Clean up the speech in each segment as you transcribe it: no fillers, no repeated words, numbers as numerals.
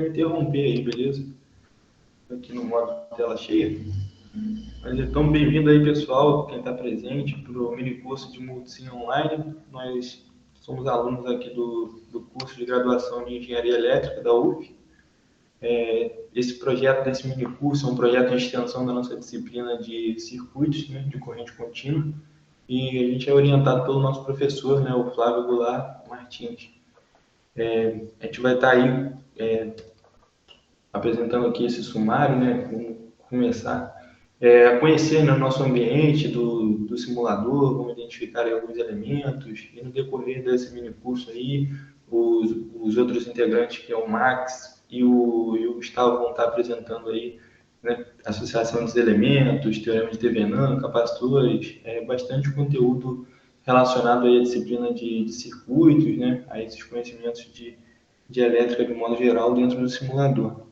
interromper aí, beleza? Aqui no modo tela cheia. Mas então, bem-vindo aí, pessoal, quem está presente para o mini curso de Multisim Online. Nós somos alunos aqui do curso de graduação de Engenharia Elétrica da UF. Esse projeto desse mini curso é um projeto de extensão da nossa disciplina de circuitos, né, de corrente contínua. E a gente é orientado pelo nosso professor, né, o Flávio Goulart Martins. A gente vai estar aí apresentando aqui esse sumário, né? Vamos começar a conhecer, né, o nosso ambiente do simulador, vamos identificar aí alguns elementos, e no decorrer desse mini curso aí, os outros integrantes, que é o Max e o Gustavo, vão estar apresentando aí, né, associação dos elementos, teorema de Thevenin, capacitores, bastante conteúdo relacionado aí à disciplina de circuitos, né, a esses conhecimentos de elétrica de modo geral dentro do simulador.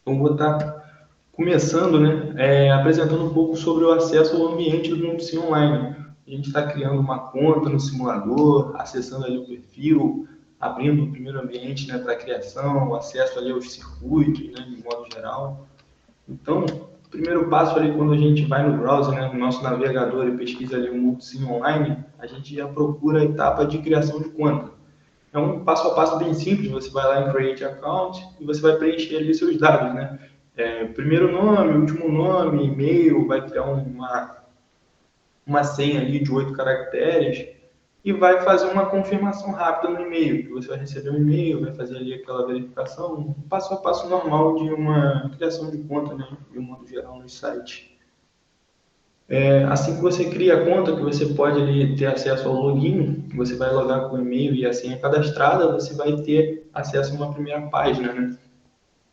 Então, vou estar começando, né, apresentando um pouco sobre o acesso ao ambiente do Multisim Online. A gente está criando uma conta no simulador, acessando ali o perfil, abrindo o primeiro ambiente, né, para a criação, o acesso ali aos circuitos, né, de modo geral. Então, o primeiro passo ali, quando a gente vai no browser, né, no nosso navegador e pesquisa ali o Multisim Online, a gente já procura a etapa de criação de conta. É um passo a passo bem simples, você vai lá em Create Account e você vai preencher ali seus dados, né? Primeiro nome, último nome, e-mail, vai criar uma senha ali de 8 caracteres e vai fazer uma confirmação rápida no e-mail. Você vai receber um e-mail, vai fazer ali aquela verificação, um passo a passo normal de uma criação de conta, né? De um modo geral no site. Assim que você cria a conta, que você pode ali ter acesso ao login, você vai logar com o e-mail e a senha cadastrada, você vai ter acesso a uma primeira página, né?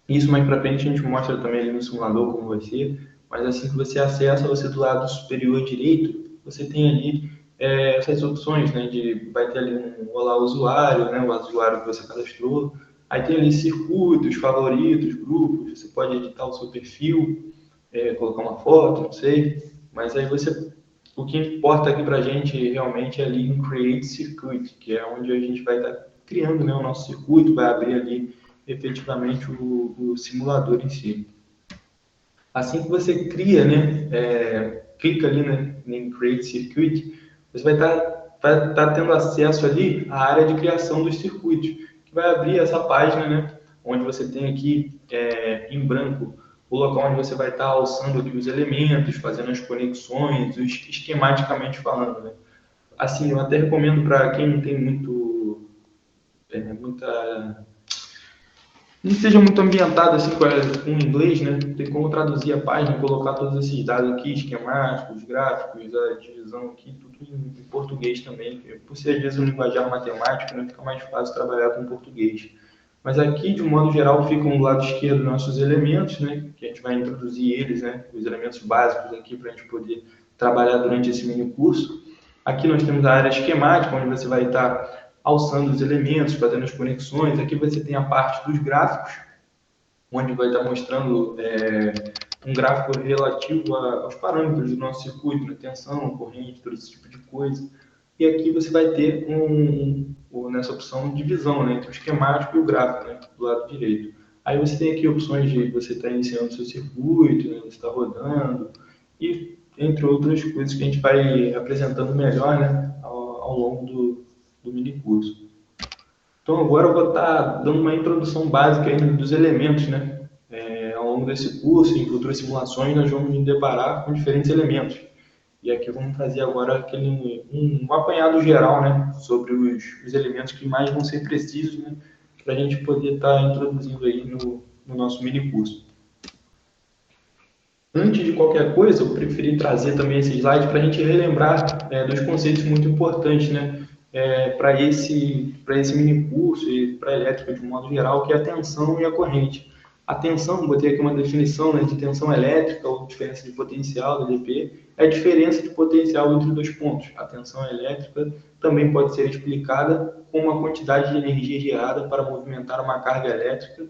Isso mais para frente a gente mostra também ali no simulador como vai ser, mas assim que você acessa, você do lado superior direito, você tem ali essas opções, né? Vai ter ali um olá usuário, né? O usuário que você cadastrou, aí tem ali circuitos, favoritos, grupos, você pode editar o seu perfil, colocar uma foto, não sei, mas aí o que importa aqui para a gente realmente é ali em Create Circuit, que é onde a gente vai estar criando, né, o nosso circuito, vai abrir ali efetivamente o simulador em si. Assim que você cria, né, clica ali, né, em Create Circuit, você vai estar tendo acesso ali à área de criação dos circuitos, que vai abrir essa página, né, onde você tem aqui em branco o local onde você vai estar alçando aqui os elementos, fazendo as conexões, esquematicamente falando, né. Assim, eu até recomendo para quem não tem muita não seja muito ambientado assim com o inglês, né? Tem como traduzir a página, colocar todos esses dados aqui, esquemáticos, gráficos, a divisão aqui, tudo em português também. Por ser às vezes um linguajar matemático, né, fica mais fácil trabalhar com português. Mas aqui, de um modo geral, ficam do lado esquerdo nossos elementos, né? Que a gente vai introduzir eles, né? Os elementos básicos aqui para a gente poder trabalhar durante esse mini curso. Aqui nós temos a área esquemática, onde você vai estar alçando os elementos, fazendo as conexões. Aqui você tem a parte dos gráficos, onde vai estar mostrando um gráfico relativo aos parâmetros do nosso circuito, né? Tensão, corrente, todo esse tipo de coisa. E aqui você vai ter nessa opção divisão, né, entre o esquemático e o gráfico, né, do lado direito. Aí você tem aqui opções de você estar iniciando o seu circuito, né, você está rodando, e entre outras coisas que a gente vai apresentando melhor, né, ao longo do mini curso. Então agora eu vou estar dando uma introdução básica aí dos elementos, né? Ao longo desse curso, em futuras simulações, nós vamos nos deparar com diferentes elementos. E aqui vamos fazer agora um apanhado geral, né, sobre os elementos que mais vão ser precisos, né, para a gente poder estar introduzindo aí no nosso mini curso. Antes de qualquer coisa, eu preferi trazer também esse slide para a gente relembrar dos conceitos muito importantes, né, para esse mini curso e para a elétrica de um modo geral, que é a tensão e a corrente. A tensão, botei aqui uma definição, né, de tensão elétrica ou diferença de potencial, DP, é a diferença de potencial entre dois pontos. A tensão elétrica também pode ser explicada como uma quantidade de energia gerada para movimentar uma carga elétrica.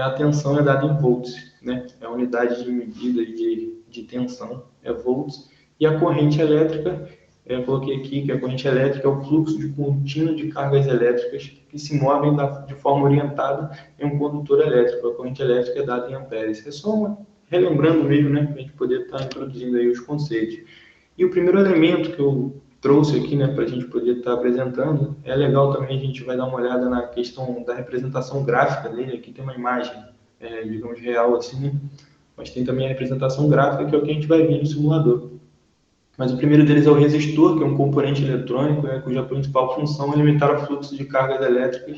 A tensão é dada em volts, né? É a unidade de medida de tensão, é volts. E a corrente elétrica Eu coloquei aqui que a corrente elétrica é o fluxo de contínuo de cargas elétricas que se movem de forma orientada em um condutor elétrico. A corrente elétrica é dada em amperes. É só relembrando mesmo, né, para a gente poder estar introduzindo aí os conceitos. E o primeiro elemento que eu trouxe aqui, né, para a gente poder estar apresentando, é legal também, a gente vai dar uma olhada na questão da representação gráfica dele. Aqui tem uma imagem, digamos, real assim, né? Mas tem também a representação gráfica, que é o que a gente vai ver no simulador. Mas o primeiro deles é o resistor, que é um componente eletrônico, cuja principal função é limitar o fluxo de cargas elétricas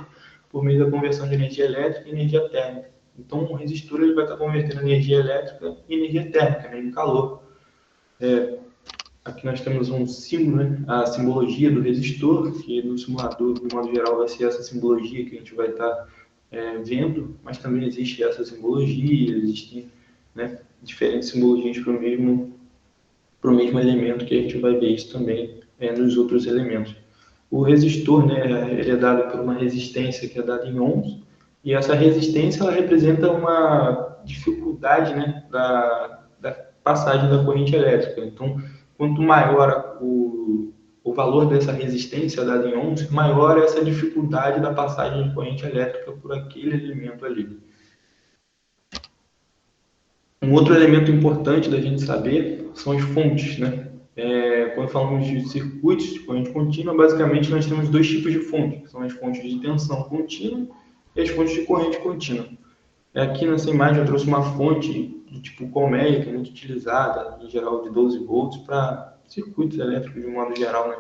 por meio da conversão de energia elétrica em energia térmica. Então, o resistor ele vai estar convertendo energia elétrica em energia térmica, né, em calor. Aqui nós temos um símbolo, né, a simbologia do resistor, que no simulador, de modo geral, vai ser essa simbologia que a gente vai estar vendo, mas também existe essa simbologia, existem, né, diferentes simbologias para o mesmo elemento, que a gente vai ver isso também nos outros elementos. O resistor, né, ele é dado por uma resistência que é dada em ohms, e essa resistência ela representa uma dificuldade, né, da passagem da corrente elétrica. Então, quanto maior o valor dessa resistência dada em ohms, maior é essa dificuldade da passagem de corrente elétrica por aquele elemento ali. Um outro elemento importante da gente saber são as fontes, né? Quando falamos de circuitos de corrente contínua, basicamente nós temos dois tipos de fontes, que são as fontes de tensão contínua e as fontes de corrente contínua. Aqui nessa imagem eu trouxe uma fonte do tipo colmeia, que é muito utilizada, em geral de 12 volts, para circuitos elétricos de um modo geral, né?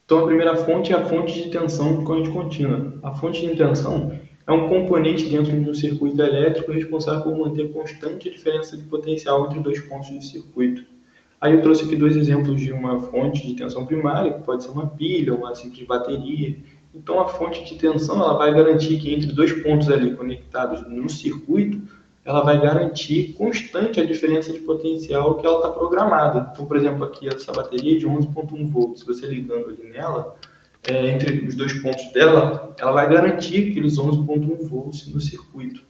Então, a primeira fonte é a fonte de tensão de corrente contínua. A fonte de tensão é um componente dentro de um circuito elétrico responsável por manter constante a diferença de potencial entre dois pontos do circuito. Aí eu trouxe aqui dois exemplos de uma fonte de tensão primária, que pode ser uma pilha, uma simples bateria. Então, a fonte de tensão ela vai garantir que entre dois pontos ali conectados no circuito, ela vai garantir constante a diferença de potencial que ela está programada. Então, por exemplo, aqui essa bateria de 11,1 volts, se você ligando ali nela, entre os dois pontos dela, ela vai garantir aqueles 11,1 volts no circuito.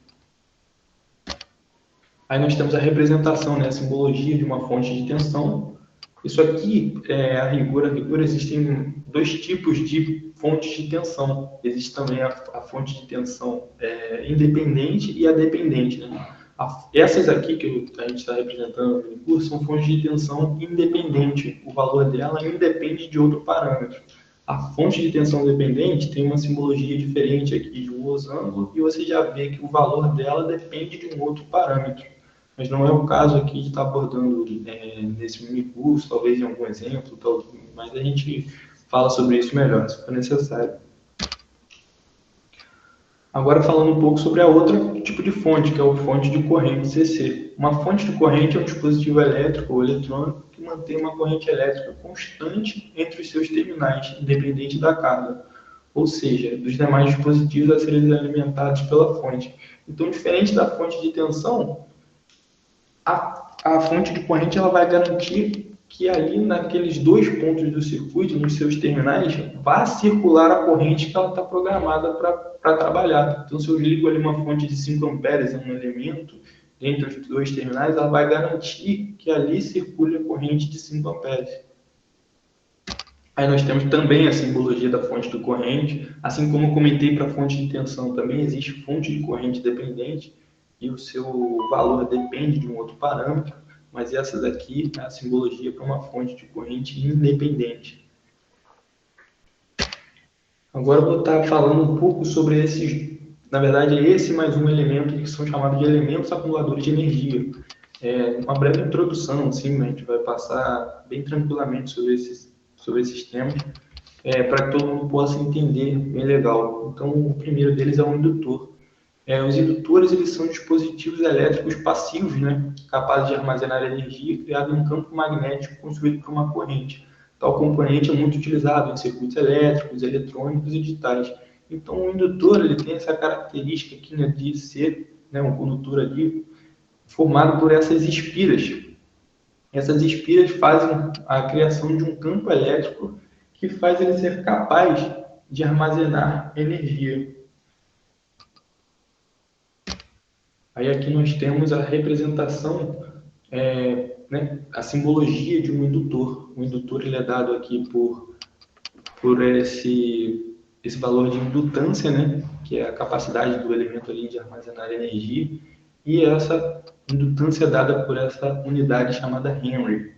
Aí nós temos a representação, né, a simbologia de uma fonte de tensão. Isso aqui, a rigor, existem dois tipos de fontes de tensão. Existe também a fonte de tensão independente e a dependente, né? Essas aqui que a gente está representando no curso são fontes de tensão independente. O valor dela independe de outro parâmetro. A fonte de tensão dependente tem uma simbologia diferente aqui de um losango e você já vê que o valor dela depende de um outro parâmetro. Mas não é o caso aqui de estar abordando nesse mini curso, talvez em algum exemplo, mas a gente fala sobre isso melhor, se for necessário. Agora falando um pouco sobre a outra tipo de fonte, que é a fonte de corrente CC. Uma fonte de corrente é um dispositivo elétrico ou eletrônico que mantém uma corrente elétrica constante entre os seus terminais, independente da carga, ou seja, dos demais dispositivos a serem alimentados pela fonte. Então, diferente da fonte de tensão, a fonte de corrente ela vai garantir que ali naqueles dois pontos do circuito, nos seus terminais, vá circular a corrente que ela está programada para trabalhar. Então, se eu ligo ali uma fonte de 5 amperes em um elemento, entre os dois terminais, ela vai garantir que ali circule a corrente de 5 amperes. Aí nós temos também a simbologia da fonte de corrente, assim como eu comentei para a fonte de tensão, também existe fonte de corrente dependente, e o seu valor depende de um outro parâmetro, mas essa daqui é a simbologia para uma fonte de corrente independente. Agora eu vou estar falando um pouco sobre esses, na verdade, esse mais um elemento que são chamados de elementos acumuladores de energia. Uma breve introdução, assim, a gente vai passar bem tranquilamente sobre esses temas, para que todo mundo possa entender bem legal. Então, o primeiro deles é o indutor. Os indutores eles são dispositivos elétricos passivos, né, capazes de armazenar energia criada em um campo magnético construído por uma corrente. Tal componente é muito utilizado em circuitos elétricos, eletrônicos e digitais. Então, o indutor ele tem essa característica aqui, né, de ser, né, um condutor ali formado por essas espiras. Essas espiras fazem a criação de um campo elétrico que faz ele ser capaz de armazenar energia. Aí aqui nós temos a representação né, a simbologia de um indutor. O indutor ele é dado aqui por esse valor de indutância, né, que é a capacidade do elemento ali de armazenar energia, e essa indutância é dada por essa unidade chamada Henry.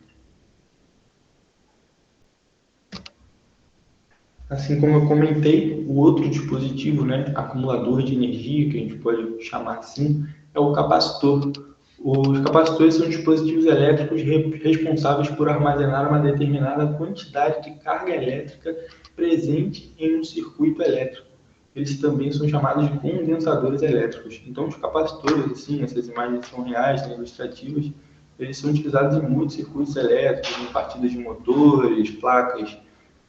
Assim como eu comentei, o outro dispositivo, né, acumulador de energia, que a gente pode chamar assim, é o capacitor. Os capacitores são dispositivos elétricos responsáveis por armazenar uma determinada quantidade de carga elétrica presente em um circuito elétrico. Eles também são chamados de condensadores elétricos. Então, os capacitores, assim, essas imagens são reais, são ilustrativas, eles são utilizados em muitos circuitos elétricos, em partidas de motores, placas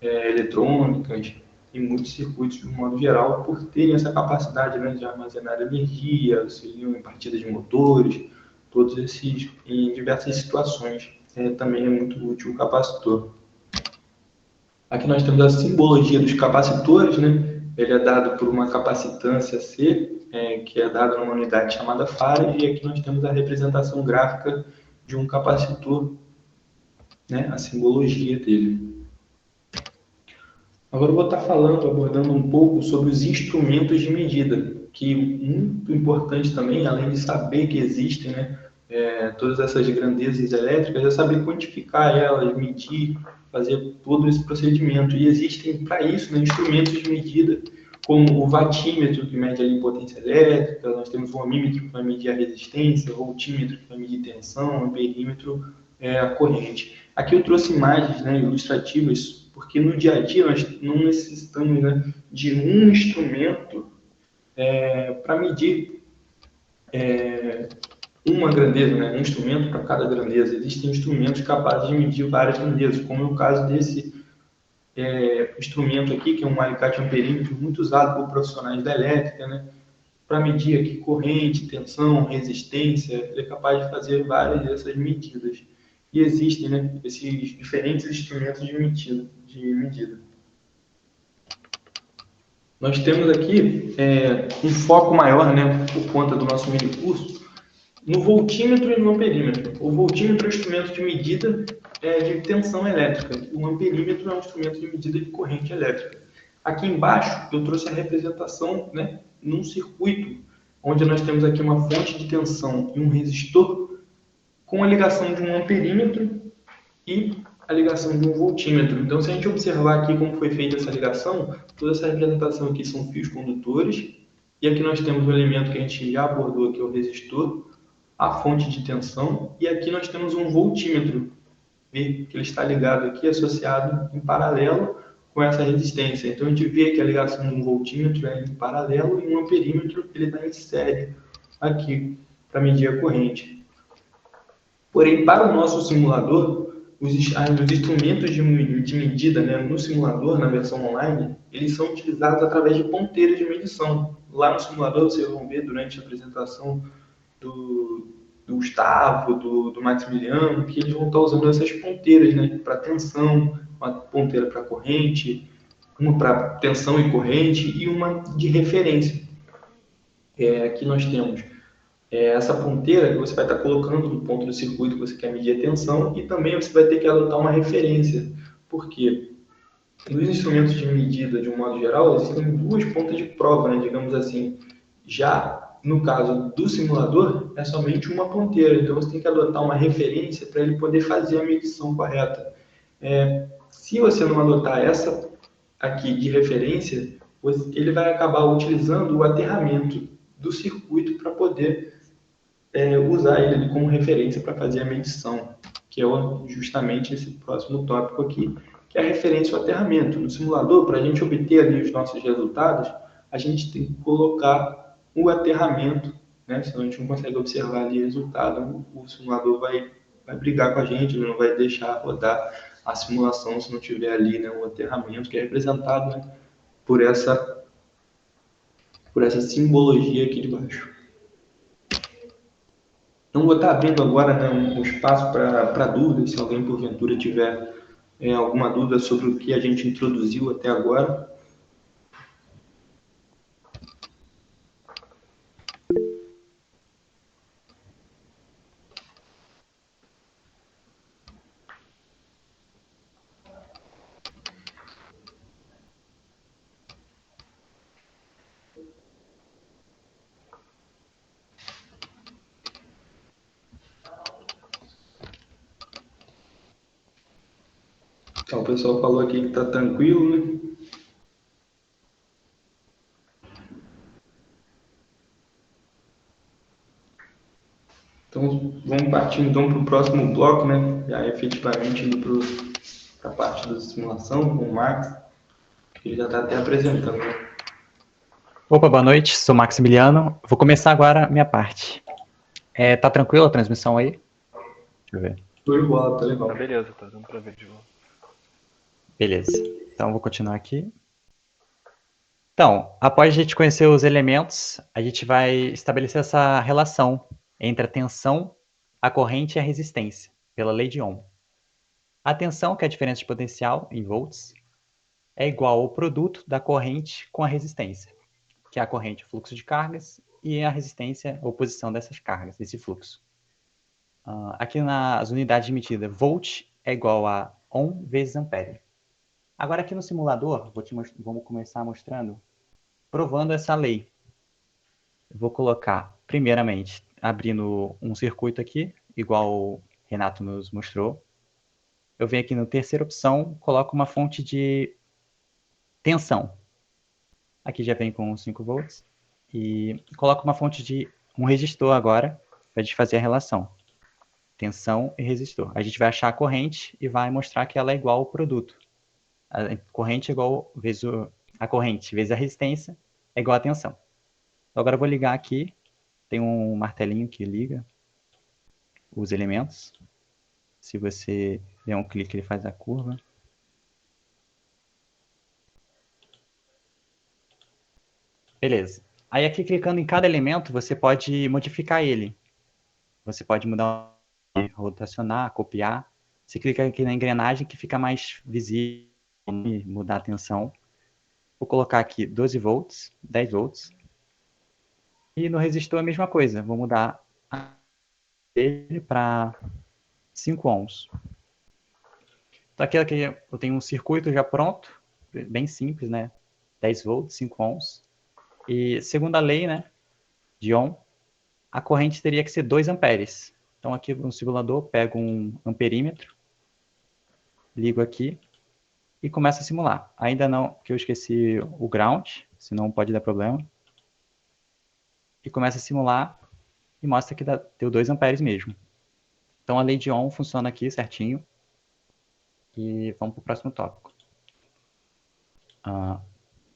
eletrônicas, em muitos circuitos de um modo geral, por terem essa capacidade, né, de armazenar energia, auxiliam em partidas de motores, todos esses em diversas situações. Também é muito útil o capacitor. Aqui nós temos a simbologia dos capacitores, né? Ele é dado por uma capacitância C, que é dada numa unidade chamada farad, e aqui nós temos a representação gráfica de um capacitor, né? A simbologia dele. Agora eu vou estar falando, abordando um pouco sobre os instrumentos de medida, que muito importante também, além de saber que existem, né, todas essas grandezas elétricas, é saber quantificar elas, medir, fazer todo esse procedimento. E existem, para isso, né, instrumentos de medida, como o vatímetro, que mede a potência elétrica, nós temos o ohmímetro, que vai medir a resistência, o voltímetro, que vai medir tensão, o amperímetro, a corrente. Aqui eu trouxe imagens, né, ilustrativas, porque no dia a dia nós não necessitamos, né, de um instrumento para medir uma grandeza, né, um instrumento para cada grandeza. Existem instrumentos capazes de medir várias grandezas, como é o caso desse instrumento aqui, que é um alicate amperímetro, muito usado por profissionais da elétrica, né, para medir aqui corrente, tensão, resistência. Ele é capaz de fazer várias dessas medidas. E existem, né, esses diferentes instrumentos de medida. Nós temos aqui um foco maior, né, por conta do nosso mini curso, no voltímetro e no amperímetro. O voltímetro é um instrumento de medida de tensão elétrica. O amperímetro é um instrumento de medida de corrente elétrica. Aqui embaixo eu trouxe a representação, né, num circuito, onde nós temos aqui uma fonte de tensão e um resistor com a ligação de um amperímetro e a ligação de um voltímetro. Então, se a gente observar aqui como foi feita essa ligação, toda essa representação aqui são fios condutores, e aqui nós temos o elemento que a gente já abordou, que é o resistor, a fonte de tensão, e aqui nós temos um voltímetro, que ele está ligado aqui, associado em paralelo com essa resistência. Então, a gente vê que a ligação de um voltímetro é em paralelo e um amperímetro ele está em série aqui para medir a corrente. Porém, para o nosso simulador, os instrumentos de medida, né, no simulador, na versão online, eles são utilizados através de ponteiros de medição. Lá no simulador, vocês vão ver durante a apresentação do Gustavo, do Maximiliano, que eles vão estar usando essas ponteiras, né, para tensão, uma ponteira para corrente, uma para tensão e corrente e uma de referência. Aqui nós temos essa ponteira que você vai estar colocando no ponto do circuito que você quer medir a tensão, e também você vai ter que adotar uma referência. Por quê? Nos instrumentos de medida, de um modo geral, existem duas pontas de prova, né, digamos assim. Já no caso do simulador, é somente uma ponteira, então você tem que adotar uma referência para ele poder fazer a medição correta. Se você não adotar essa aqui de referência, ele vai acabar utilizando o aterramento do circuito para poder usar ele como referência para fazer a medição, que é justamente esse próximo tópico aqui, que é a referência ao aterramento. No simulador, para a gente obter ali os nossos resultados, a gente tem que colocar o aterramento, né? Senão a gente não consegue observar ali o resultado. O simulador vai brigar com a gente, ele não vai deixar rodar a simulação se não tiver ali, né, o aterramento, que é representado, né, por essa simbologia aqui de baixo. Então, vou estar abrindo agora, né, um espaço para dúvidas, se alguém porventura tiver alguma dúvida sobre o que a gente introduziu até agora. Então, o pessoal falou aqui que tá tranquilo, né? Então, vamos partir então para o próximo bloco, né? Já efetivamente indo para a parte da simulação com o Max, que ele já está até apresentando, né? Opa, boa noite, sou Maximiliano. Vou começar agora a minha parte. Tá tranquila a transmissão aí? Deixa eu ver. Show de bola, tá Tá legal. beleza, tá dando pra ver de boa. Beleza. Então, vou continuar aqui. Então, após a gente conhecer os elementos, a gente vai estabelecer essa relação entre a tensão, a corrente e a resistência, pela lei de Ohm. A tensão, que é a diferença de potencial em volts, é igual ao produto da corrente com a resistência, que é a corrente, o fluxo de cargas, e a resistência, a oposição dessas cargas, desse fluxo. Aqui nas unidades de medida, volt é igual a ohm vezes ampere. Agora aqui no simulador, vamos começar mostrando, provando essa lei. Eu vou colocar, primeiramente, abrindo um circuito aqui, igual o Renato nos mostrou. Eu venho aqui na terceira opção, coloco uma fonte de tensão. Aqui já vem com 5 volts. E coloco uma fonte de um resistor agora, para a gente fazer a relação. Tensão e resistor. A gente vai achar a corrente e vai mostrar que ela é igual ao produto. A corrente é igual vezes a corrente vezes a resistência é igual a tensão. Então, agora eu vou ligar aqui. Tem um martelinho que liga os elementos. Se você der um clique, ele faz a curva. Beleza. Aí aqui, clicando em cada elemento, você pode modificar ele. Você pode mudar, rotacionar, copiar. Você clica aqui na engrenagem que fica mais visível, mudar a tensão. Vou colocar aqui 12 volts, 10 volts. E no resistor a mesma coisa. Vou mudar ele para 5 ohms. Então aqui eu tenho um circuito já pronto, bem simples, né? 10 volts, 5 ohms. E segundo a lei, né, de Ohm, a corrente teria que ser 2 amperes. Então aqui no simulador, pego um amperímetro, ligo aqui e começo a simular. Ainda não, porque eu esqueci o ground, senão pode dar problema. E começa a simular e mostra que deu 2 amperes mesmo. Então a lei de Ohm funciona aqui certinho. E vamos para o próximo tópico.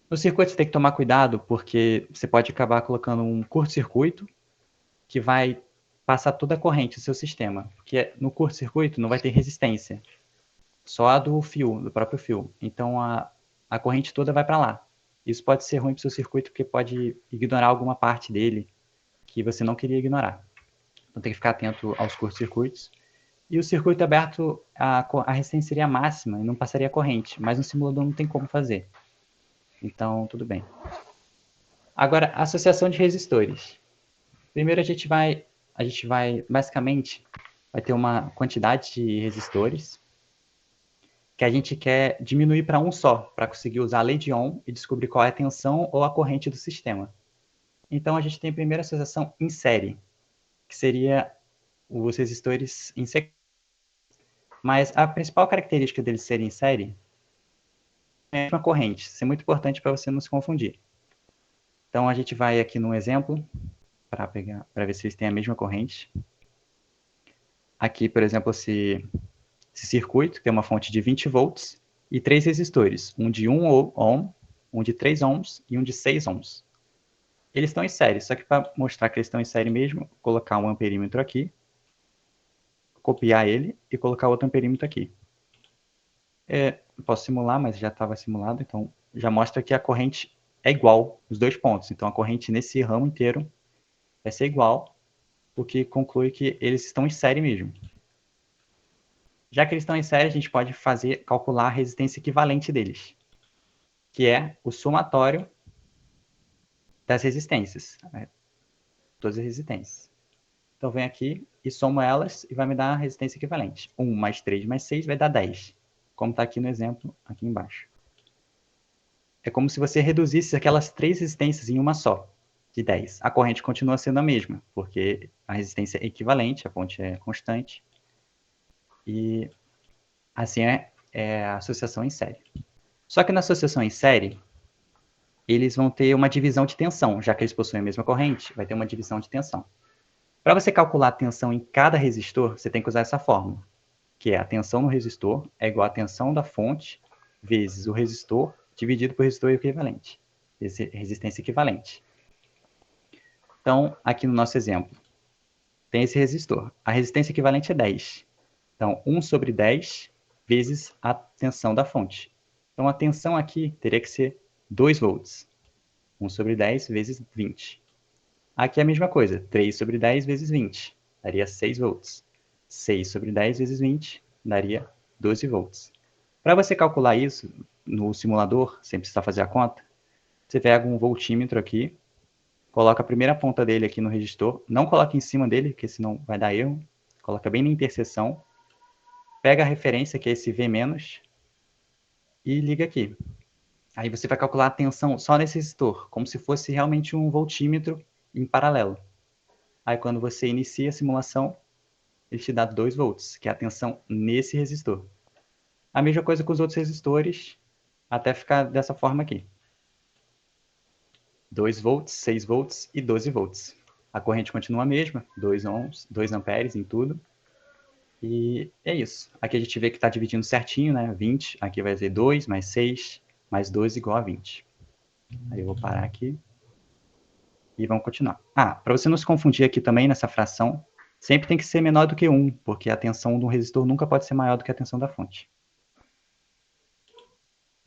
No circuito você tem que tomar cuidado porque você pode acabar colocando um curto-circuito que vai passar toda a corrente do seu sistema. Porque no curto-circuito não vai ter resistência, só a do fio, do próprio fio. Então a corrente toda vai para lá. Isso pode ser ruim para o seu circuito porque pode ignorar alguma parte dele que você não queria ignorar. Então tem que ficar atento aos curtos-circuitos. E o circuito aberto, a resistência seria máxima e não passaria corrente, mas no simulador não tem como fazer. Então, tudo bem. Agora, associação de resistores. Primeiro a gente vai, basicamente, vai ter uma quantidade de resistores que a gente quer diminuir para um só, para conseguir usar a lei de Ohm e descobrir qual é a tensão ou a corrente do sistema. Então, a gente tem a primeira associação em série, que seria os resistores em sequência. Mas a principal característica deles serem em série é a mesma corrente. Isso é muito importante para você não se confundir. Então, a gente vai aqui num exemplo, para ver se eles têm a mesma corrente. Aqui, por exemplo, esse circuito, que tem uma fonte de 20 volts e 3 resistores, um de 1 ohm, um de 3 ohms e um de 6 ohms. Eles estão em série, só que para mostrar que eles estão em série mesmo, vou colocar um amperímetro aqui, copiar ele e colocar outro amperímetro aqui. Posso simular, mas já estava simulado, então já mostra que a corrente é igual, os dois pontos. Então a corrente nesse ramo inteiro vai ser igual, o que conclui que eles estão em série mesmo. Já que eles estão em série, a gente pode calcular a resistência equivalente deles, que é o somatório das resistências, né? Todas as resistências. Então, vem aqui e somo elas e vai me dar a resistência equivalente. 1 mais 3 mais 6 vai dar 10, como está aqui no exemplo, aqui embaixo. É como se você reduzisse aquelas 3 resistências em uma só, de 10. A corrente continua sendo a mesma, porque a resistência é equivalente, a fonte é constante. E assim é a associação em série. Só que na associação em série, eles vão ter uma divisão de tensão, já que eles possuem a mesma corrente, vai ter uma divisão de tensão. Para você calcular a tensão em cada resistor, você tem que usar essa fórmula, que é a tensão no resistor é igual à tensão da fonte vezes o resistor dividido por resistor equivalente, resistência equivalente. Então, aqui no nosso exemplo, tem esse resistor. A resistência equivalente é 10. Então, 1 sobre 10 vezes a tensão da fonte. Então, a tensão aqui teria que ser 2 volts. 1 sobre 10 vezes 20. Aqui é a mesma coisa. 3 sobre 10 vezes 20. Daria 6 volts. 6 sobre 10 vezes 20 daria 12 volts. Para você calcular isso no simulador, sem precisar fazer a conta, você pega um voltímetro aqui, coloca a primeira ponta dele aqui no resistor, não coloca em cima dele, porque senão vai dar erro, coloca bem na interseção, pega a referência, que é esse V-, e liga aqui. Aí você vai calcular a tensão só nesse resistor, como se fosse realmente um voltímetro em paralelo. Aí quando você inicia a simulação, ele te dá 2 volts, que é a tensão nesse resistor. A mesma coisa com os outros resistores, até ficar dessa forma aqui. 2 volts, 6 volts e 12 volts. A corrente continua a mesma, 2 ohms, 2 amperes em tudo. E é isso. Aqui a gente vê que está dividindo certinho, né? 20, aqui vai ser 2 mais 6 mais 2 igual a 20. Aí eu vou parar aqui e vamos continuar. Para você não se confundir aqui também nessa fração, sempre tem que ser menor do que 1, porque a tensão do resistor nunca pode ser maior do que a tensão da fonte.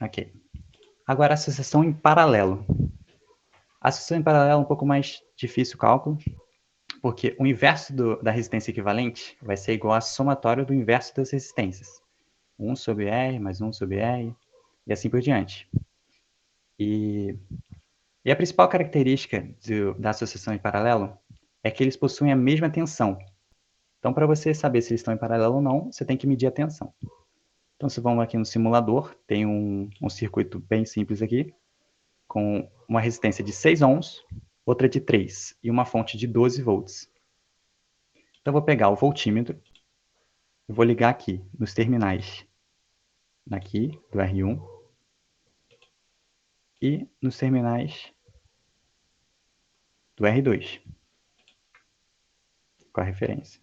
Ok. Agora, a associação em paralelo. A associação em paralelo é um pouco mais difícil o cálculo, porque o inverso da resistência equivalente vai ser igual a somatório do inverso das resistências. 1 sobre R mais 1 sobre R, e assim por diante. E a principal característica da associação em paralelo é que eles possuem a mesma tensão. Então, para você saber se eles estão em paralelo ou não, você tem que medir a tensão. Então, se vamos aqui no simulador, tem um circuito bem simples aqui, com uma resistência de 6 ohms, outra de 3 e uma fonte de 12 volts. Então, eu vou pegar o voltímetro, eu vou ligar aqui nos terminais, aqui do R1, e nos terminais do R2, com a referência.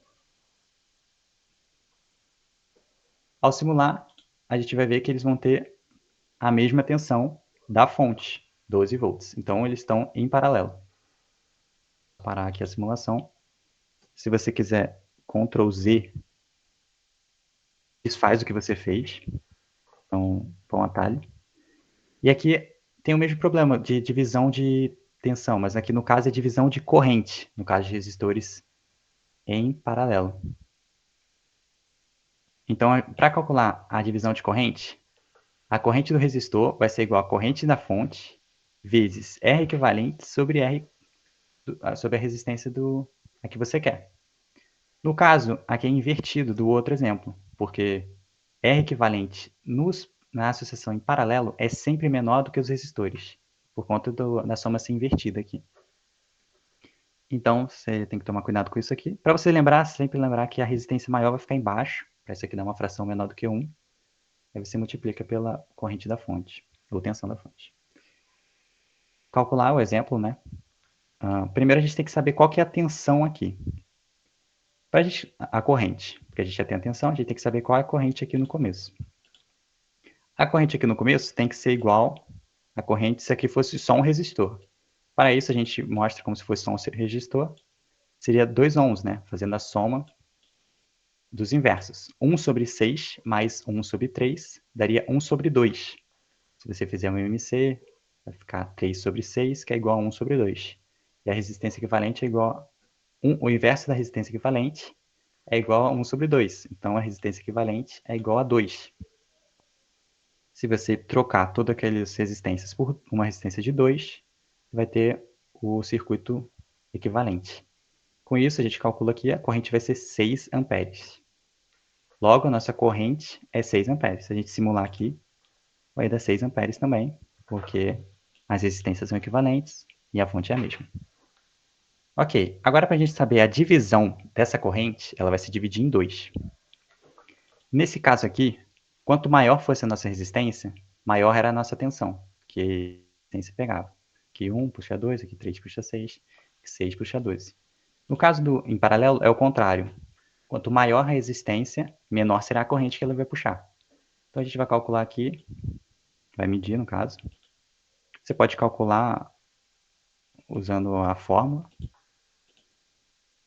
Ao simular, a gente vai ver que eles vão ter a mesma tensão da fonte, 12 volts. Então, eles estão em paralelo. Vou parar aqui a simulação. Se você quiser Ctrl Z, desfaz o que você fez. Então, põe um atalho. E aqui tem o mesmo problema de divisão de tensão, mas aqui no caso é divisão de corrente, no caso de resistores em paralelo. Então, para calcular a divisão de corrente, a corrente do resistor vai ser igual à corrente da fonte vezes R equivalente sobre sobre a resistência a que você quer. No caso, aqui é invertido do outro exemplo, porque R equivalente na associação em paralelo é sempre menor do que os resistores, por conta da soma ser invertida aqui. Então, você tem que tomar cuidado com isso aqui. Para você lembrar, sempre lembrar que a resistência maior vai ficar embaixo, para isso aqui dar uma fração menor do que 1. Aí você multiplica pela corrente da fonte, ou tensão da fonte. Calcular o exemplo, né? Primeiro a gente tem que saber qual que é a tensão aqui. A corrente, porque a gente já tem a tensão, a gente tem que saber qual é a corrente aqui no começo. A corrente aqui no começo tem que ser igual à corrente se aqui fosse só um resistor. Para isso, a gente mostra como se fosse só um resistor. Seria 2 ohms, né? Fazendo a soma dos inversos. 1 sobre 6 mais 1 sobre 3 daria 1 sobre 2. Se você fizer um MMC, vai ficar 3 sobre 6, que é igual a 1 sobre 2. E a resistência equivalente é igual a o inverso da resistência equivalente é igual a 1 sobre 2. Então, a resistência equivalente é igual a 2. Se você trocar todas aquelas resistências por uma resistência de 2, vai ter o circuito equivalente. Com isso, a gente calcula que a corrente vai ser 6 amperes. Logo, a nossa corrente é 6 amperes. Se a gente simular aqui, vai dar 6 amperes também, porque as resistências são equivalentes e a fonte é a mesma. Ok, agora para a gente saber a divisão dessa corrente, ela vai se dividir em 2. Nesse caso aqui, Quanto maior fosse a nossa resistência, maior era a nossa tensão, que a resistência pegava. Aqui 1 puxa 2, aqui 3 puxa 6, 6 puxa 12. No caso em paralelo, é o contrário. Quanto maior a resistência, menor será a corrente que ela vai puxar. Então a gente vai calcular aqui, vai medir no caso. Você pode calcular usando a fórmula.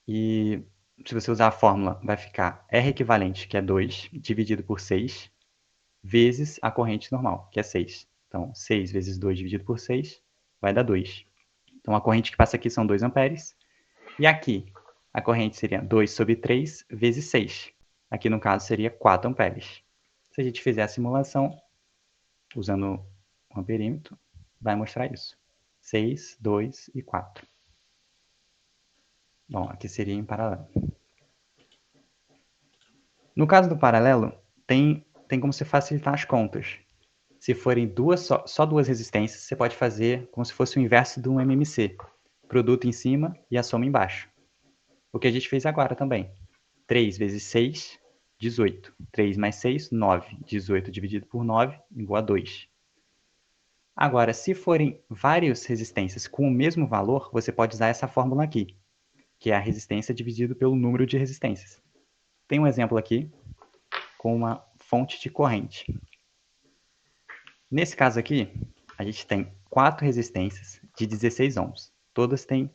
E se você usar a fórmula, vai ficar R equivalente, que é 2, dividido por 6, vezes a corrente normal, que é 6. Então, 6 vezes 2 dividido por 6 vai dar 2. Então, a corrente que passa aqui são 2 amperes. E aqui, a corrente seria 2 sobre 3 vezes 6. Aqui, no caso, seria 4 amperes. Se a gente fizer a simulação, usando o amperímetro, vai mostrar isso. 6, 2 e 4. Bom, aqui seria em paralelo. No caso do paralelo, tem como você facilitar as contas. Se forem só duas resistências, você pode fazer como se fosse o inverso de um MMC. Produto em cima e a soma embaixo. O que a gente fez agora também. 3 vezes 6, 18. 3 mais 6, 9. 18 dividido por 9, igual a 2. Agora, se forem várias resistências com o mesmo valor, você pode usar essa fórmula aqui, que é a resistência dividido pelo número de resistências. Tem um exemplo aqui com uma fonte de corrente. Nesse caso aqui, a gente tem 4 resistências de 16 ohms. Todas têm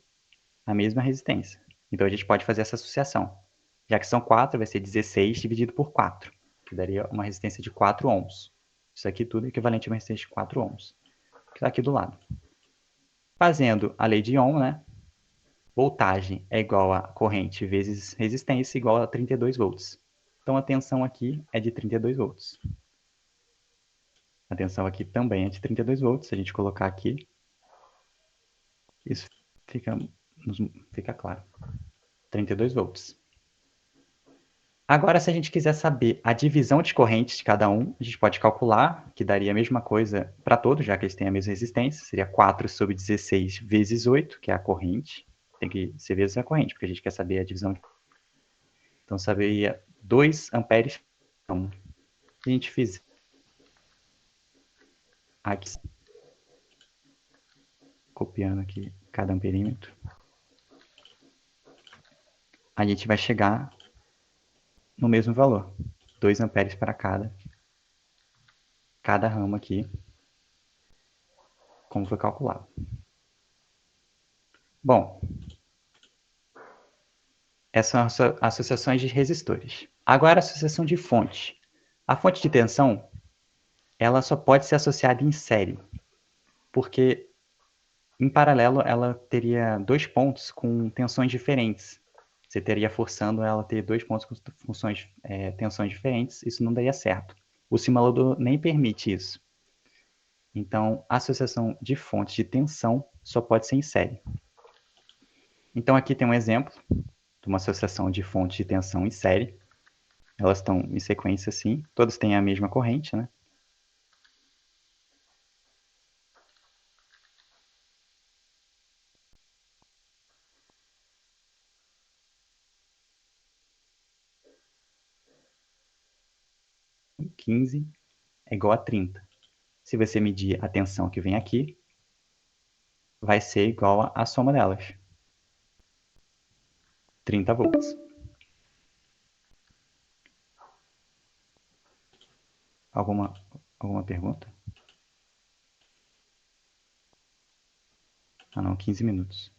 a mesma resistência. Então, a gente pode fazer essa associação. Já que são 4, vai ser 16 dividido por 4, que daria uma resistência de 4 ohms. Isso aqui tudo é equivalente a uma resistência de 4 ohms, que está aqui do lado. Fazendo a lei de Ohm, né? Voltagem é igual a corrente vezes resistência igual a 32 volts. Então, a tensão aqui é de 32 volts. A tensão aqui também é de 32 volts. Se a gente colocar aqui, isso fica claro. 32 volts. Agora, se a gente quiser saber a divisão de correntes de cada um, a gente pode calcular, que daria a mesma coisa para todos, já que eles têm a mesma resistência. Seria 4 sobre 16 vezes 8, que é a corrente. Tem que ser vezes a corrente, porque a gente quer saber a divisão. Então, saberia 2 amperes. Então, se a gente fizer aqui, copiando aqui cada amperímetro, a gente vai chegar no mesmo valor. 2 amperes para cada ramo aqui, como foi calculado. Bom, essas são associações de resistores. Agora, a associação de fonte. A fonte de tensão, ela só pode ser associada em série, porque em paralelo ela teria 2 pontos com tensões diferentes. Você teria forçando ela a ter 2 pontos com tensões diferentes, isso não daria certo. O simulador nem permite isso. Então, a associação de fontes de tensão só pode ser em série. Então, aqui tem um exemplo de uma associação de fontes de tensão em série. Elas estão em sequência assim, todas têm a mesma corrente, né? E 15 é igual a 30. Se você medir a tensão que vem aqui, vai ser igual à soma delas. 30 volts. Alguma pergunta? Ah, não, 15 minutos.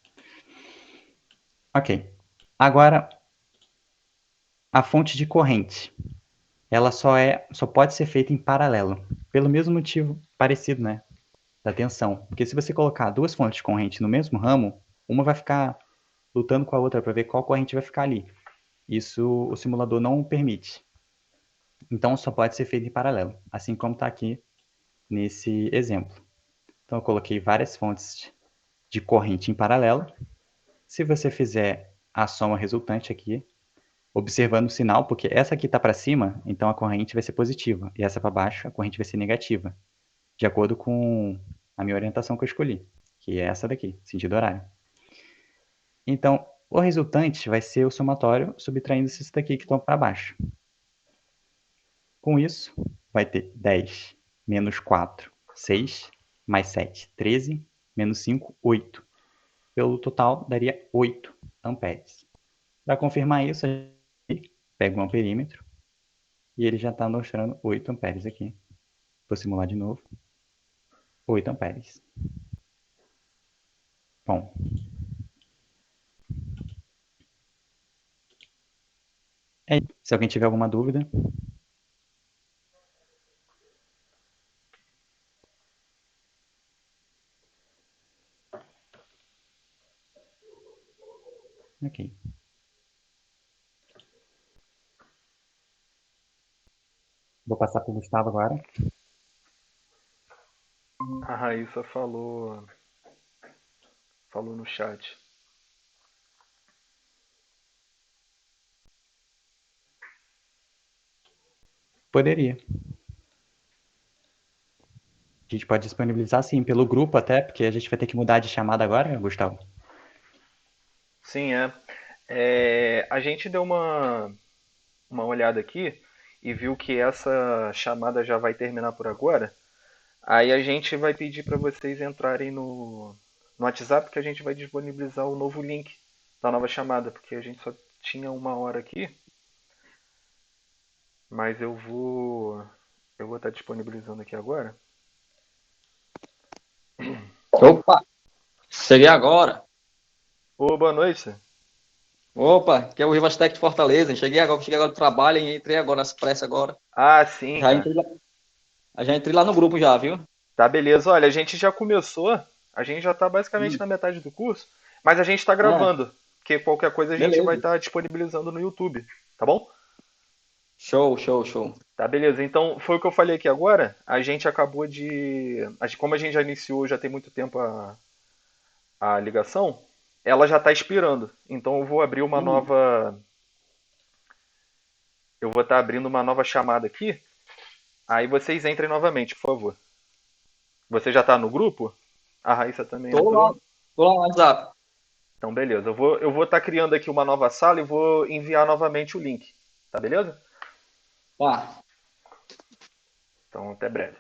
Ok. Agora, a fonte de corrente. Ela só pode ser feita em paralelo. Pelo mesmo motivo parecido, né? Da tensão. Porque se você colocar duas fontes de corrente no mesmo ramo, uma vai ficar lutando com a outra para ver qual corrente vai ficar ali. Isso o simulador não permite. Então, só pode ser feito em paralelo, assim como está aqui nesse exemplo. Então, eu coloquei várias fontes de corrente em paralelo. Se você fizer a soma resultante aqui, observando o sinal, porque essa aqui está para cima, então a corrente vai ser positiva, e essa para baixo, a corrente vai ser negativa, de acordo com a minha orientação que eu escolhi, que é essa daqui, sentido horário. Então, o resultante vai ser o somatório subtraindo esses daqui que estão para baixo. Com isso, vai ter 10 menos 4, 6, mais 7, 13, menos 5, 8. Pelo total, daria 8 amperes. Para confirmar isso, a gente pega um amperímetro e ele já está mostrando 8 amperes aqui. Vou simular de novo. 8 amperes. Bom. Se alguém tiver alguma dúvida. Ok. Vou passar para o Gustavo agora. A Raíssa falou no chat. Poderia. A gente pode disponibilizar, sim, pelo grupo até, porque a gente vai ter que mudar de chamada agora, Gustavo. Sim, a gente deu uma olhada aqui e viu que essa chamada já vai terminar por agora. Aí a gente vai pedir para vocês entrarem no WhatsApp, que a gente vai disponibilizar o novo link da nova chamada, porque a gente só tinha 1 hora aqui. Mas eu vou estar disponibilizando aqui agora. Opa, cheguei agora. Ô, boa noite. Opa, que é o Rivastec de Fortaleza. Cheguei agora do trabalho e entrei agora nessa pressa agora. Ah, sim, Já cara. entrei lá, já entrei lá no grupo já, viu? Tá, beleza. Olha, a gente já começou, a gente já tá basicamente na metade do curso, mas a gente tá Ah, gravando, porque qualquer coisa a gente vai beleza. estar disponibilizando no YouTube, tá bom? Show, show, show. Tá, beleza. Então, foi o que eu falei aqui agora. A gente acabou como a gente já iniciou, já tem muito tempo a ligação, ela já tá expirando. Então, eu vou abrir uma Hum, nova. Eu vou estar abrindo uma nova chamada aqui. Aí vocês entrem novamente, por favor. Você já tá no grupo? A Raíssa também tô lá, entrou. tô lá no WhatsApp. Então, beleza. Eu vou estar criando aqui uma nova sala e vou enviar novamente o link. Tá, beleza? Tá. Então, até breve.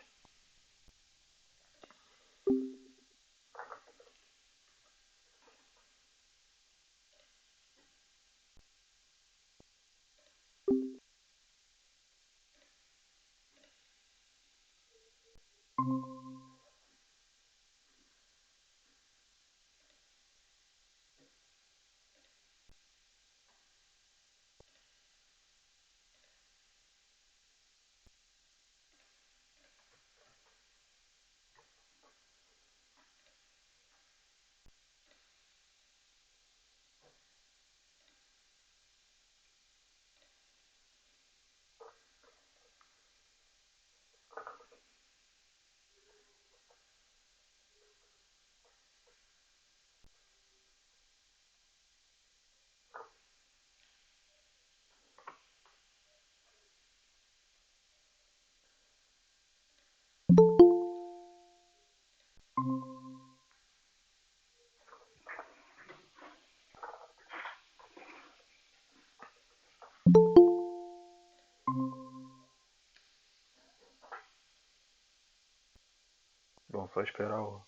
Bom, só esperar o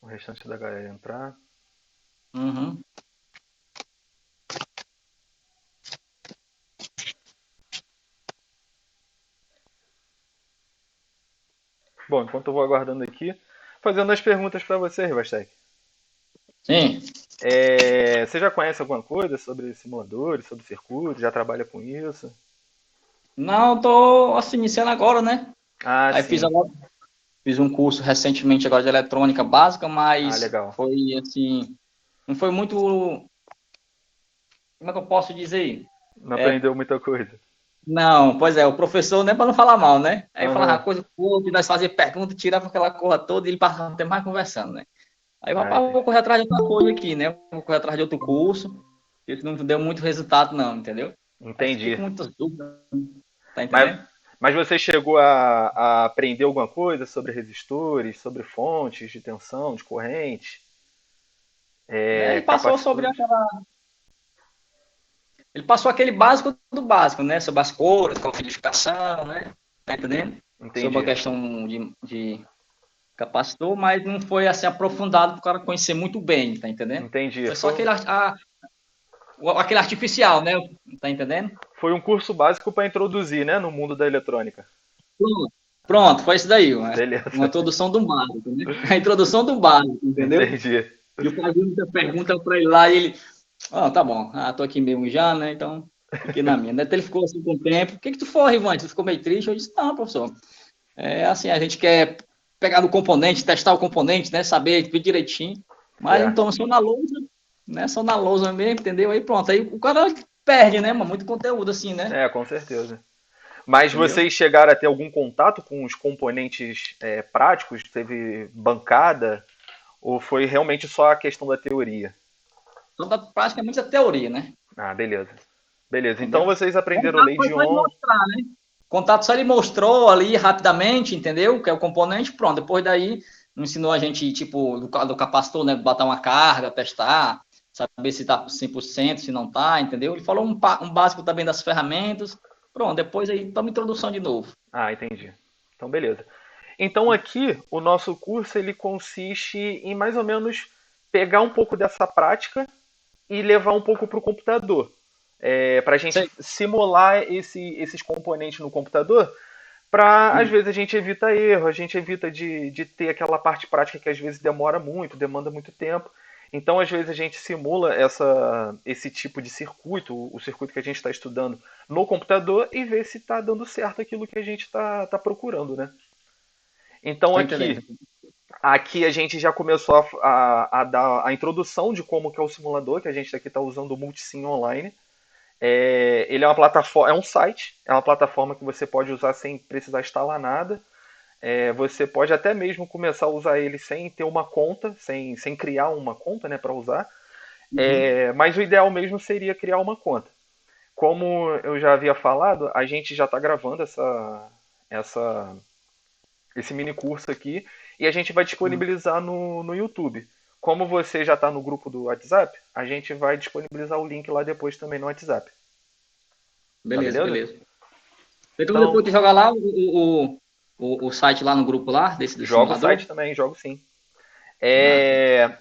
restante da galera entrar. Uhum. Bom, enquanto eu vou aguardando aqui, fazendo as perguntas para você, Rivastek. Sim. Você já conhece alguma coisa sobre simuladores, sobre circuito? Já trabalha com isso? Não, tô assim, iniciando agora, né? Ah, Aí sim. fiz um curso recentemente agora de eletrônica básica, Ah, mas legal. foi assim, não foi muito, como é que eu posso dizer? Não É, aprendeu muita coisa. não, pois é, o professor nem para não falar mal, né? Aí falava Aham. coisa curta, e nós fazíamos pergunta, tirava aquela corra toda e ele passava o tempo mais conversando, né? Aí eu, Ah, rapaz, entendi. vou correr atrás de outra coisa aqui, né? Vou correr atrás de outro curso, isso não deu muito resultado, não, entendeu? Aí fiquei Entendi. com muitas dúvidas, tá Mas, entendendo? mas você chegou a aprender alguma coisa sobre resistores, sobre fontes de tensão, de corrente, É, ele passou sobre capacitores? aquela. Ele passou aquele básico do básico, né? Sobre as cores, codificação, né? tá entendendo? Sobre a Entendi. questão de capacitor, mas não foi assim aprofundado para o cara conhecer muito bem, tá entendendo? Entendi. Foi só aquele artificial, né? Tá entendendo? Foi um curso básico para introduzir, né, no mundo da eletrônica. Pronto, Ah, pronto, foi isso daí, uma beleza. introdução do básico, né? A introdução do básico, entendeu? Entendi. E eu fazia muita pergunta para ele lá e ele, tá bom, tô aqui mesmo já, né? Então, fiquei na minha. Até ele ficou assim com o tempo. O que que tu foi, Ivan? Tu ficou meio triste? Eu disse, não, professor. É assim, a gente quer pegar no componente, testar o componente, né? Saber tudo direitinho. Mas É, então, só na lousa, né? Só na lousa mesmo, entendeu? Aí pronto. Aí o cara perde, né, mano? Muito conteúdo, assim, né? com certeza. Mas Entendeu? vocês chegaram a ter algum contato com os componentes práticos? Teve bancada? Ou foi realmente só a questão da teoria? Então, praticamente a teoria, né? Ah, beleza. Beleza. Então Entendeu? vocês aprenderam Contato lei foi de só ele Ohm. mostrar, né? Contato só ele mostrou ali rapidamente, entendeu? Que é o componente, pronto. Depois daí, ensinou a gente, tipo, do capacitor, né? Botar uma carga, testar, saber se tá 100%, se não tá, entendeu? Ele falou um básico também das ferramentas. Pronto, depois aí, toma introdução de novo. Ah, entendi. Então, beleza. Então aqui o nosso curso ele consiste em mais ou menos pegar um pouco dessa prática e levar um pouco para o computador. Para a gente Sei. simular esses componentes no computador, para às vezes a gente evita erro, a gente evita de ter aquela parte prática que às vezes demora muito, demanda muito tempo. Então, às vezes, a gente simula esse tipo de circuito, o circuito que a gente está estudando no computador, e vê se está dando certo aquilo que a gente está procurando, né? Então, Tô entendendo. aqui a gente já começou a dar a introdução de como que é o simulador, que a gente aqui está usando o Multisim Online. Ele é uma plataforma, é um site, é uma plataforma que você pode usar sem precisar instalar nada. Você pode até mesmo começar a usar ele sem ter uma conta, sem criar uma conta, né, para usar. Uhum. Mas o ideal mesmo seria criar uma conta. Como eu já havia falado, a gente já está gravando essa, esse mini curso aqui e a gente vai disponibilizar no YouTube. Como você já está no grupo do WhatsApp, a gente vai disponibilizar o link lá depois também no WhatsApp. Tá Beleza, beleza? beleza. Então, Então, depois tu joga lá o site lá no grupo lá, desse do joga o site simulador. também, jogo sim. Ah, tá.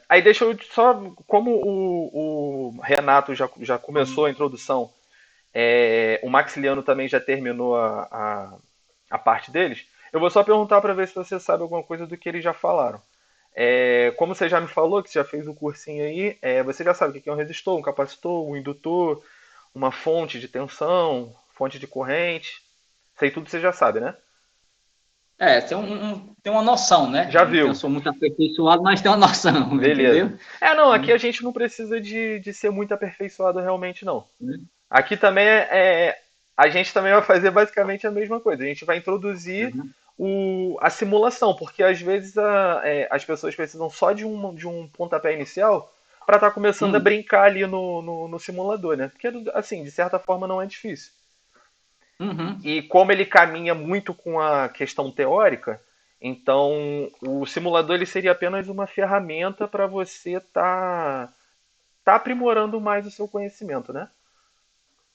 Aí deixa eu só. Como o Renato já começou a introdução, o Maxiliano também já terminou a parte deles, eu vou só perguntar para ver se você sabe alguma coisa do que eles já falaram. Como você já me falou, que você já fez o cursinho aí, você já sabe o que é um resistor, um capacitor, um indutor, uma fonte de tensão, fonte de corrente. Sei tudo você já sabe, né? Tem uma noção, né? Já Não viu. sou muito aperfeiçoado, mas tem uma noção, Beleza. entendeu? Não, aqui a gente não precisa de ser muito aperfeiçoado realmente, não. Uhum. Aqui também a gente também vai fazer basicamente a mesma coisa. A gente vai introduzir a simulação, porque às vezes as pessoas precisam só de um pontapé inicial para estar começando a Hum, brincar ali no simulador, né? Porque, assim, de certa forma não é difícil. uhum. E como ele caminha muito com a questão teórica, então o simulador ele seria apenas uma ferramenta para você tá aprimorando mais o seu conhecimento, né?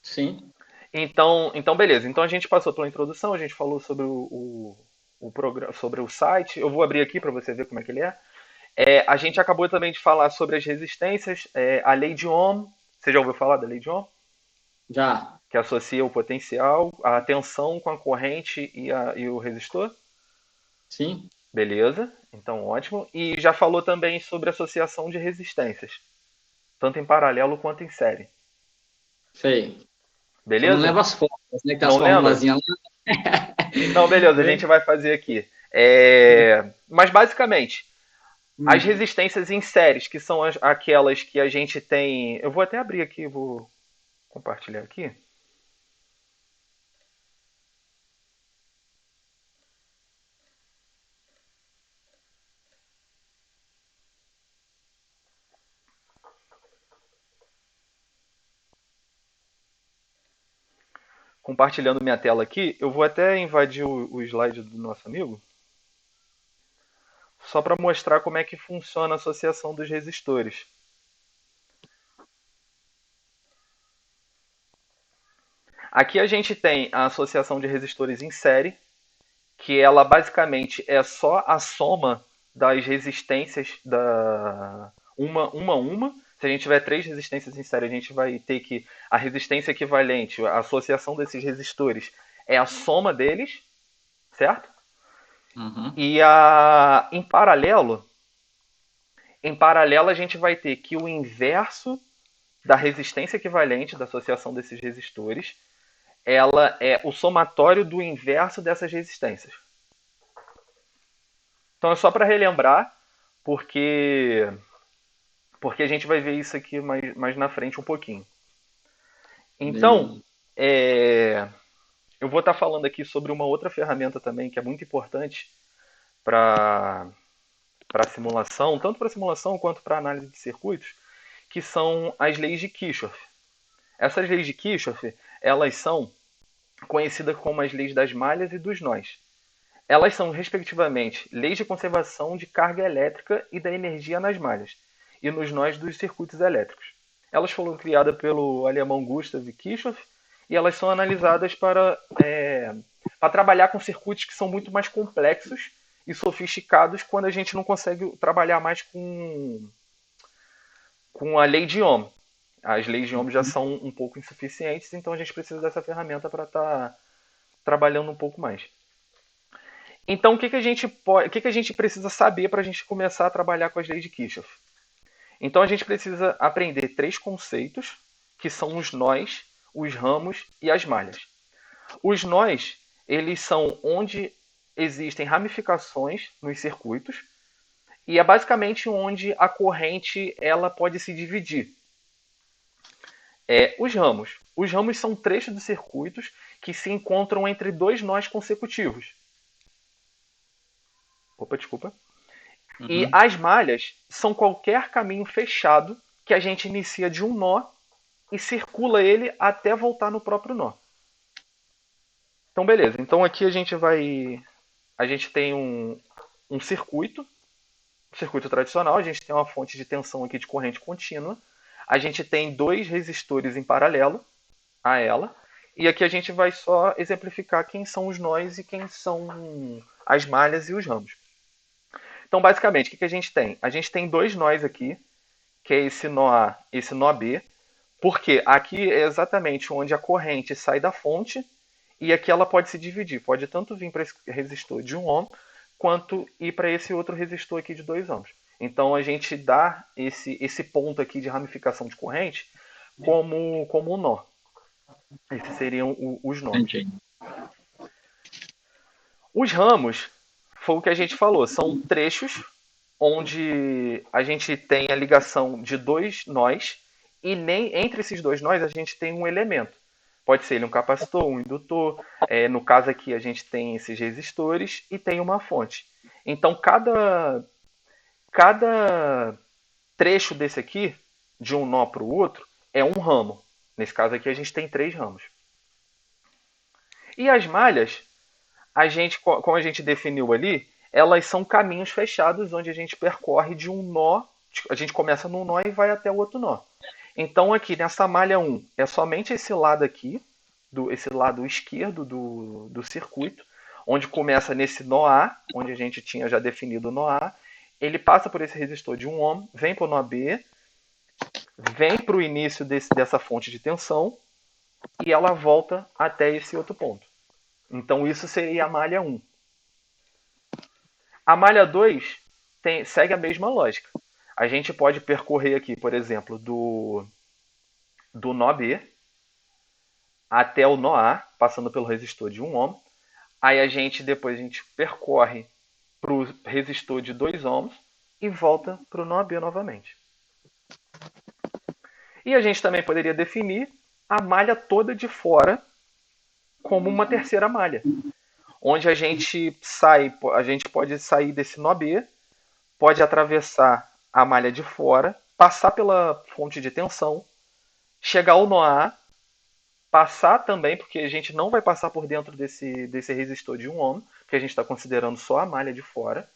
Sim, Então, beleza. Então a gente passou pela introdução, a gente falou sobre o programa, sobre o site. Eu vou abrir aqui para você ver como é que ele é. A gente acabou também de falar sobre as resistências, a lei de Ohm. Você já ouviu falar da lei de Ohm? já. Que associa o potencial, a tensão com a corrente e o resistor. Sim, Beleza, então ótimo. E já falou também sobre associação de resistências, tanto em paralelo quanto em série. sei. Só não Beleza? lembro as fórmulas, né? Que tem as Não lembra? formulazinhas lá. Não, beleza, a Né? gente vai fazer aqui. Mas basicamente, as Hum. resistências em séries, que são aquelas que a gente tem. Eu vou até abrir aqui, vou compartilhar aqui. Compartilhando minha tela aqui, eu vou até invadir o slide do nosso amigo, só para mostrar como é que funciona a associação dos resistores. Aqui a gente tem a associação de resistores em série, que ela basicamente é só a soma das resistências da uma. Se a gente tiver 3 resistências em série, a gente vai ter que a resistência equivalente, a associação desses resistores é a soma deles, certo? Uhum. E em paralelo a gente vai ter que o inverso da resistência equivalente da associação desses resistores, ela é o somatório do inverso dessas resistências. Então é só para relembrar, porque a gente vai ver isso aqui mais na frente um pouquinho. Então, eu vou estar falando aqui sobre uma outra ferramenta também que é muito importante para simulação, tanto para simulação quanto para análise de circuitos, que são as leis de Kirchhoff. Essas leis de Kirchhoff, elas são conhecidas como as leis das malhas e dos nós. Elas são, respectivamente, leis de conservação de carga elétrica e da energia nas malhas e nos nós dos circuitos elétricos. Elas foram criadas pelo alemão Gustav Kirchhoff e elas são analisadas para trabalhar com circuitos que são muito mais complexos e sofisticados quando a gente não consegue trabalhar mais com a lei de Ohm. As leis de Ohm já são um pouco insuficientes, então a gente precisa dessa ferramenta para estar trabalhando um pouco mais. Então, o que a gente precisa saber para a gente começar a trabalhar com as leis de Kirchhoff? Então, a gente precisa aprender 3 conceitos, que são os nós, os ramos e as malhas. Os nós, eles são onde existem ramificações nos circuitos e é basicamente onde a corrente ela pode se dividir. Os ramos são trechos de circuitos que se encontram entre 2 nós consecutivos. Opa, desculpa. Uhum. E as malhas são qualquer caminho fechado que a gente inicia de um nó e circula ele até voltar no próprio nó. Então, beleza. Então, aqui a gente tem um circuito tradicional. A gente tem uma fonte de tensão aqui de corrente contínua. A gente tem 2 resistores em paralelo a ela. E aqui a gente vai só exemplificar quem são os nós e quem são as malhas e os ramos. Então, basicamente, o que a gente tem? A gente tem 2 nós aqui, que é esse nó A e esse nó B, porque aqui é exatamente onde a corrente sai da fonte e aqui ela pode se dividir. Pode tanto vir para esse resistor de 1 ohm, quanto ir para esse outro resistor aqui de 2 ohms. Então, a gente dá esse ponto aqui de ramificação de corrente como um nó. Esses seriam os nós. Os ramos, foi o que a gente falou, são trechos onde a gente tem a ligação de 2 nós e nem entre esses 2 nós a gente tem um elemento. Pode ser ele um capacitor, um indutor. No caso aqui a gente tem esses resistores e tem uma fonte. Então cada trecho desse aqui, de um nó para o outro, é um ramo. Nesse caso aqui a gente tem 3 ramos. E as malhas, como a gente definiu ali, elas são caminhos fechados onde a gente percorre de um nó, a gente começa num nó e vai até o outro nó. Então aqui nessa malha 1 é somente esse lado aqui, esse lado esquerdo do circuito, onde começa nesse nó A, onde a gente tinha já definido o nó A, ele passa por esse resistor de 1 ohm, vem para o nó B, vem para o início dessa fonte de tensão e ela volta até esse outro ponto. Então isso seria a malha 1. A malha 2 segue a mesma lógica. A gente pode percorrer aqui, por exemplo, do nó B até o nó A, passando pelo resistor de 1 ohm. Aí depois a gente percorre para o resistor de 2 ohms e volta para o nó B novamente. E a gente também poderia definir a malha toda de fora como uma terceira malha, onde a gente pode sair desse nó B, pode atravessar a malha de fora, passar pela fonte de tensão, chegar ao nó A, passar também, porque a gente não vai passar por dentro desse resistor de 1 ohm, porque a gente está considerando só a malha de fora.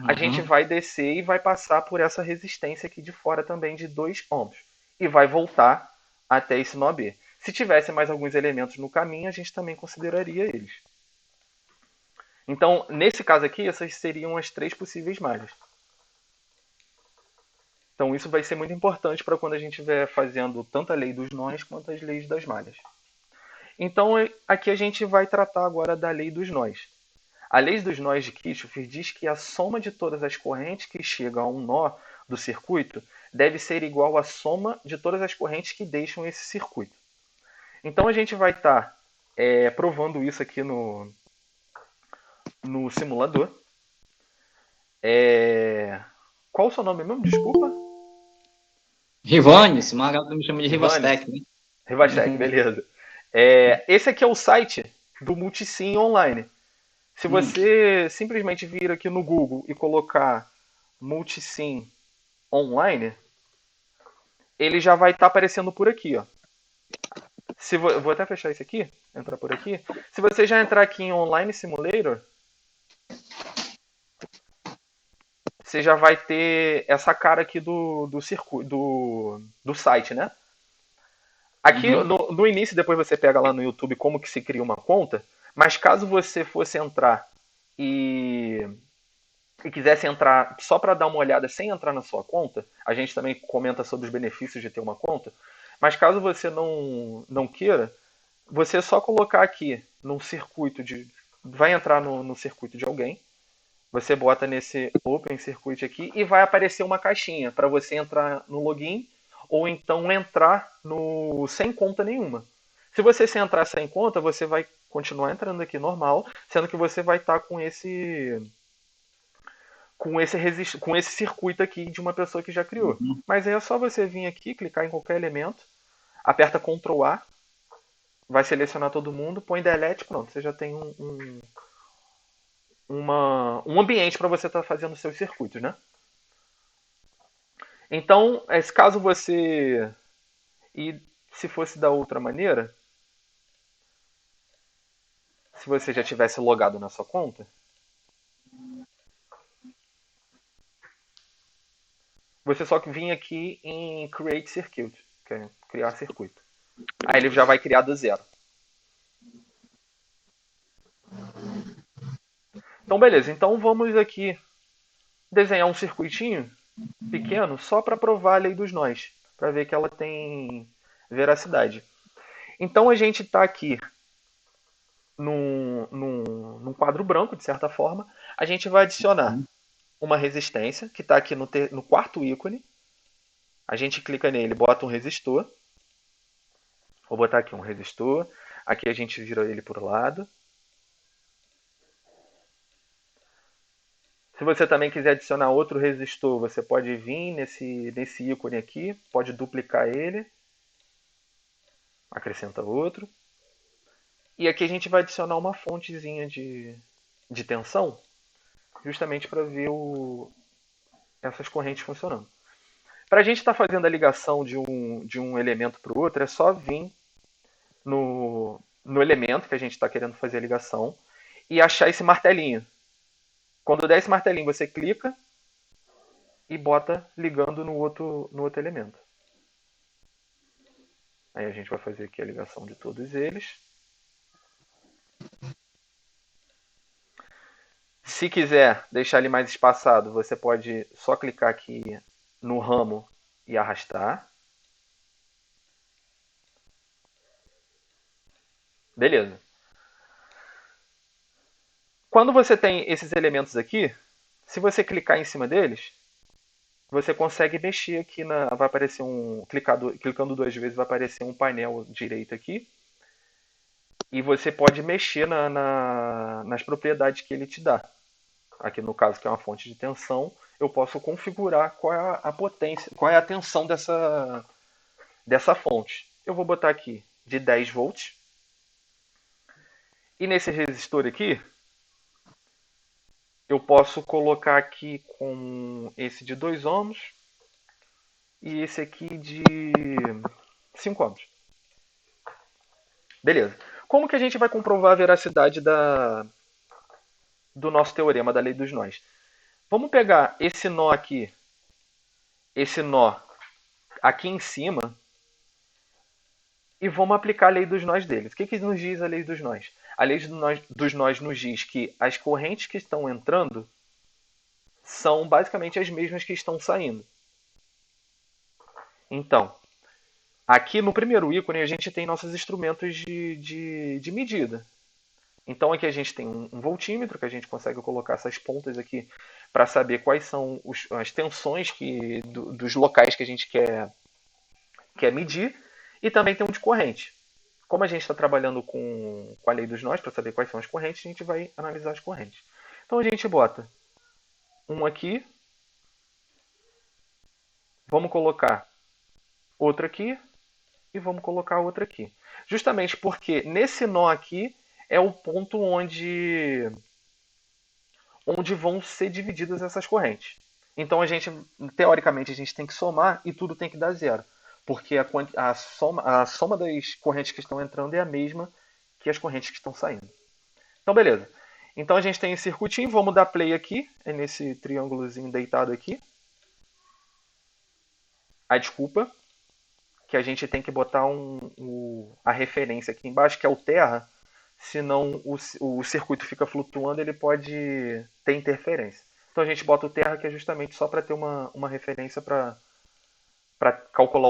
A gente vai descer e vai passar por essa resistência aqui de fora também de 2 ohms. E vai voltar até esse nó B. Se tivesse mais alguns elementos no caminho, a gente também consideraria eles. Então, nesse caso aqui, essas seriam as 3 possíveis malhas. Então, isso vai ser muito importante para quando a gente estiver fazendo tanto a lei dos nós quanto as leis das malhas. Então, aqui a gente vai tratar agora da lei dos nós. A lei dos nós de Kirchhoff diz que a soma de todas as correntes que chegam a um nó do circuito deve ser igual à soma de todas as correntes que deixam esse circuito. Então, a gente vai estar provando isso aqui no simulador. Qual o seu nome mesmo? Desculpa. Rivane, esse Margarida me chama de Rivastec, né? Rivastec, beleza. Esse aqui é o site do Multisim Online. Se você simplesmente vir aqui no Google e colocar Multisim Online, ele já vai estar aparecendo por aqui, ó. Vou até fechar isso aqui, entrar por aqui. Se você já entrar aqui em Online Simulator, você já vai ter essa cara aqui do circuito, do site, né? Aqui no início, depois você pega lá no YouTube como que se cria uma conta, mas caso você fosse entrar e quisesse entrar só para dar uma olhada sem entrar na sua conta, a gente também comenta sobre os benefícios de ter uma conta, mas caso você não queira, você é só colocar aqui num circuito vai entrar no circuito de alguém, você bota nesse Open Circuit aqui e vai aparecer uma caixinha para você entrar no login ou então entrar sem conta nenhuma. Se você entrar sem conta, você vai continuar entrando aqui normal, sendo que você vai estar com esse circuito aqui de uma pessoa que já criou. Mas aí é só você vir aqui, clicar em qualquer elemento, aperta Ctrl A, vai selecionar todo mundo, põe Delete, pronto, você já tem um ambiente para você estar fazendo seus circuitos, né? Então, caso você... E se fosse da outra maneira, se você já tivesse logado na sua conta, você só vinha aqui em Create Circuit, que é criar circuito. Aí ele já vai criar do zero. Então, beleza. Então, vamos aqui desenhar um circuitinho pequeno só para provar a lei dos nós, para ver que ela tem veracidade. Então, a gente está aqui num quadro branco, de certa forma. A gente vai adicionar uma resistência, que está aqui no quarto ícone. A gente clica nele, bota um resistor. Vou botar aqui um resistor. Aqui a gente vira ele para o lado. Se você também quiser adicionar outro resistor, você pode vir nesse ícone aqui, pode duplicar ele, acrescenta outro. E aqui a gente vai adicionar uma fontezinha de tensão, justamente para ver essas correntes funcionando. Para a gente estar fazendo a ligação de um elemento para o outro, é só vir no elemento que a gente está querendo fazer a ligação e achar esse martelinho. Quando der esse martelinho, você clica e bota ligando no outro elemento. Aí a gente vai fazer aqui a ligação de todos eles. Se quiser deixar ele mais espaçado, você pode só clicar aqui no ramo e arrastar. Beleza. Quando você tem esses elementos aqui, se você clicar em cima deles, você consegue mexer aqui vai aparecer clicando 2 vezes vai aparecer um painel direito aqui. E você pode mexer nas propriedades que ele te dá. Aqui no caso, que é uma fonte de tensão, eu posso configurar qual é a potência, qual é a tensão dessa fonte. Eu vou botar aqui de 10 volts. E nesse resistor aqui, eu posso colocar aqui com esse de 2 ohms e esse aqui de 5 ohms. Beleza. Como que a gente vai comprovar a veracidade do nosso teorema da lei dos nós? Vamos pegar esse nó aqui em cima, e vamos aplicar a lei dos nós deles. O que nos diz a lei dos nós? A lei dos nós nos diz que as correntes que estão entrando são basicamente as mesmas que estão saindo. Então, aqui no primeiro ícone a gente tem nossos instrumentos de medida. Então aqui a gente tem um voltímetro, que a gente consegue colocar essas pontas aqui para saber quais são as tensões dos locais que a gente quer medir. E também tem um de corrente. Como a gente está trabalhando com a lei dos nós, para saber quais são as correntes, a gente vai analisar as correntes. Então a gente bota um aqui, vamos colocar outro aqui e vamos colocar outro aqui. Justamente porque nesse nó aqui é o ponto onde vão ser divididas essas correntes. Então teoricamente, a gente tem que somar e tudo tem que dar zero. Porque a soma das correntes que estão entrando é a mesma que as correntes que estão saindo. Então, beleza. Então a gente tem esse circuitinho, vamos dar play aqui, é nesse triângulozinho deitado aqui. Desculpa, que a gente tem que botar a referência aqui embaixo, que é o terra, senão o circuito fica flutuando, ele pode ter interferência. Então a gente bota o terra, que é justamente só para ter uma referência para calcular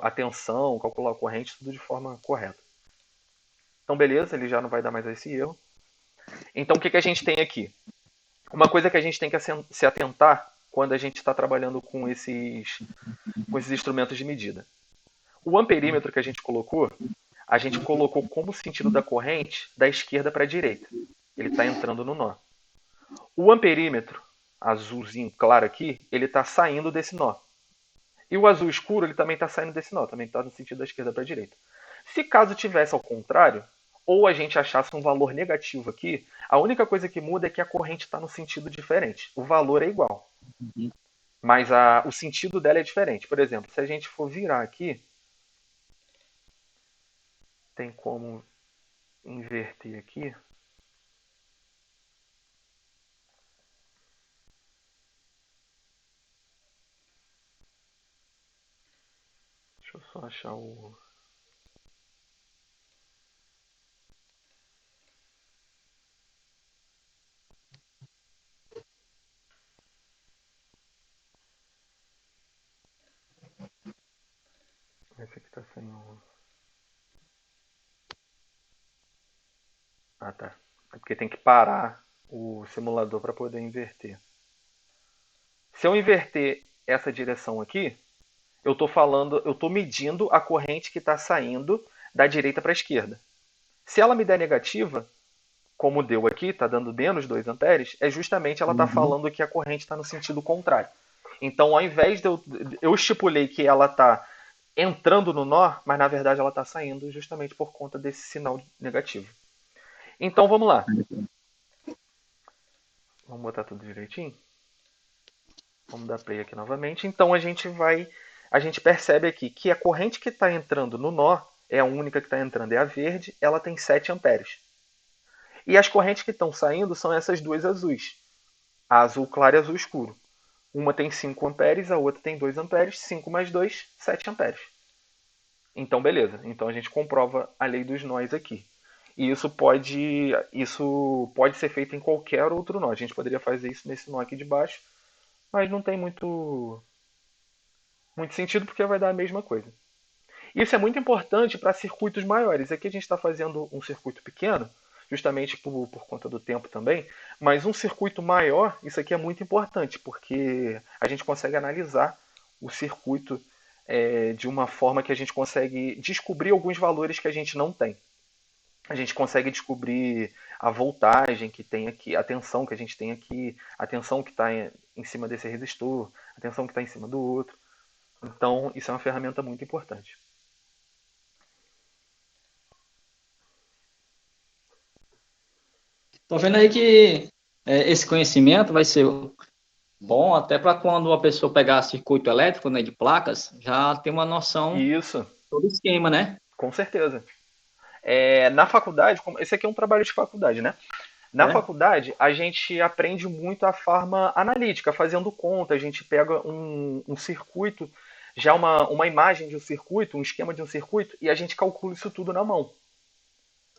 a tensão, calcular a corrente, tudo de forma correta. Então beleza, ele já não vai dar mais esse erro. Então o que a gente tem aqui? Uma coisa que a gente tem que se atentar quando a gente está trabalhando com esses instrumentos de medida. O amperímetro que a gente colocou como sentido da corrente da esquerda para a direita. Ele está entrando no nó. O amperímetro, azulzinho claro aqui, ele está saindo desse nó. E o azul escuro, ele também está saindo desse nó, também está no sentido da esquerda para a direita. Se caso tivesse ao contrário, ou a gente achasse um valor negativo aqui, a única coisa que muda é que a corrente está no sentido diferente. O valor é igual, mas o sentido dela é diferente. Por exemplo, se a gente for virar aqui, tem como inverter aqui. Deixa eu só achar o... Esse aqui tá sem o... Ah, tá. É porque tem que parar o simulador para poder inverter. Se eu inverter essa direção aqui, eu estou medindo a corrente que está saindo da direita para a esquerda. Se ela me der negativa, como deu aqui, está dando menos 2 amperes, é justamente ela está falando que a corrente está no sentido contrário. Então, ao invés de eu estipulei que ela está entrando no nó, mas na verdade ela está saindo justamente por conta desse sinal negativo. Então, vamos lá. Vamos botar tudo direitinho? Vamos dar play aqui novamente. Então, a gente percebe aqui que a corrente que está entrando no nó, é a única que está entrando, é a verde, ela tem 7 amperes. E as correntes que estão saindo são essas duas azuis. A azul claro e a azul escuro. Uma tem 5 amperes, a outra tem 2 amperes. 5 mais 2, 7 amperes. Então, beleza. Então, a gente comprova a lei dos nós aqui. E isso pode ser feito em qualquer outro nó. A gente poderia fazer isso nesse nó aqui de baixo, mas não tem muito sentido porque vai dar a mesma coisa. Isso é muito importante para circuitos maiores. Aqui a gente está fazendo um circuito pequeno, justamente por conta do tempo também, mas um circuito maior, isso aqui é muito importante, porque a gente consegue analisar o circuito de uma forma que a gente consegue descobrir alguns valores que a gente não tem. A gente consegue descobrir a voltagem que tem aqui, a tensão que a gente tem aqui, a tensão que está em cima desse resistor, a tensão que está em cima do outro. Então, isso é uma ferramenta muito importante. Tô vendo aí que esse conhecimento vai ser bom até para quando a pessoa pegar circuito elétrico, né, de placas, já ter uma noção Isso, do esquema, né? com certeza. Na faculdade, esse aqui é um trabalho de faculdade, né? Na faculdade, a gente aprende muito a forma analítica, fazendo conta. A gente pega um circuito já uma imagem de um circuito, um esquema de um circuito, e a gente calcula isso tudo na mão.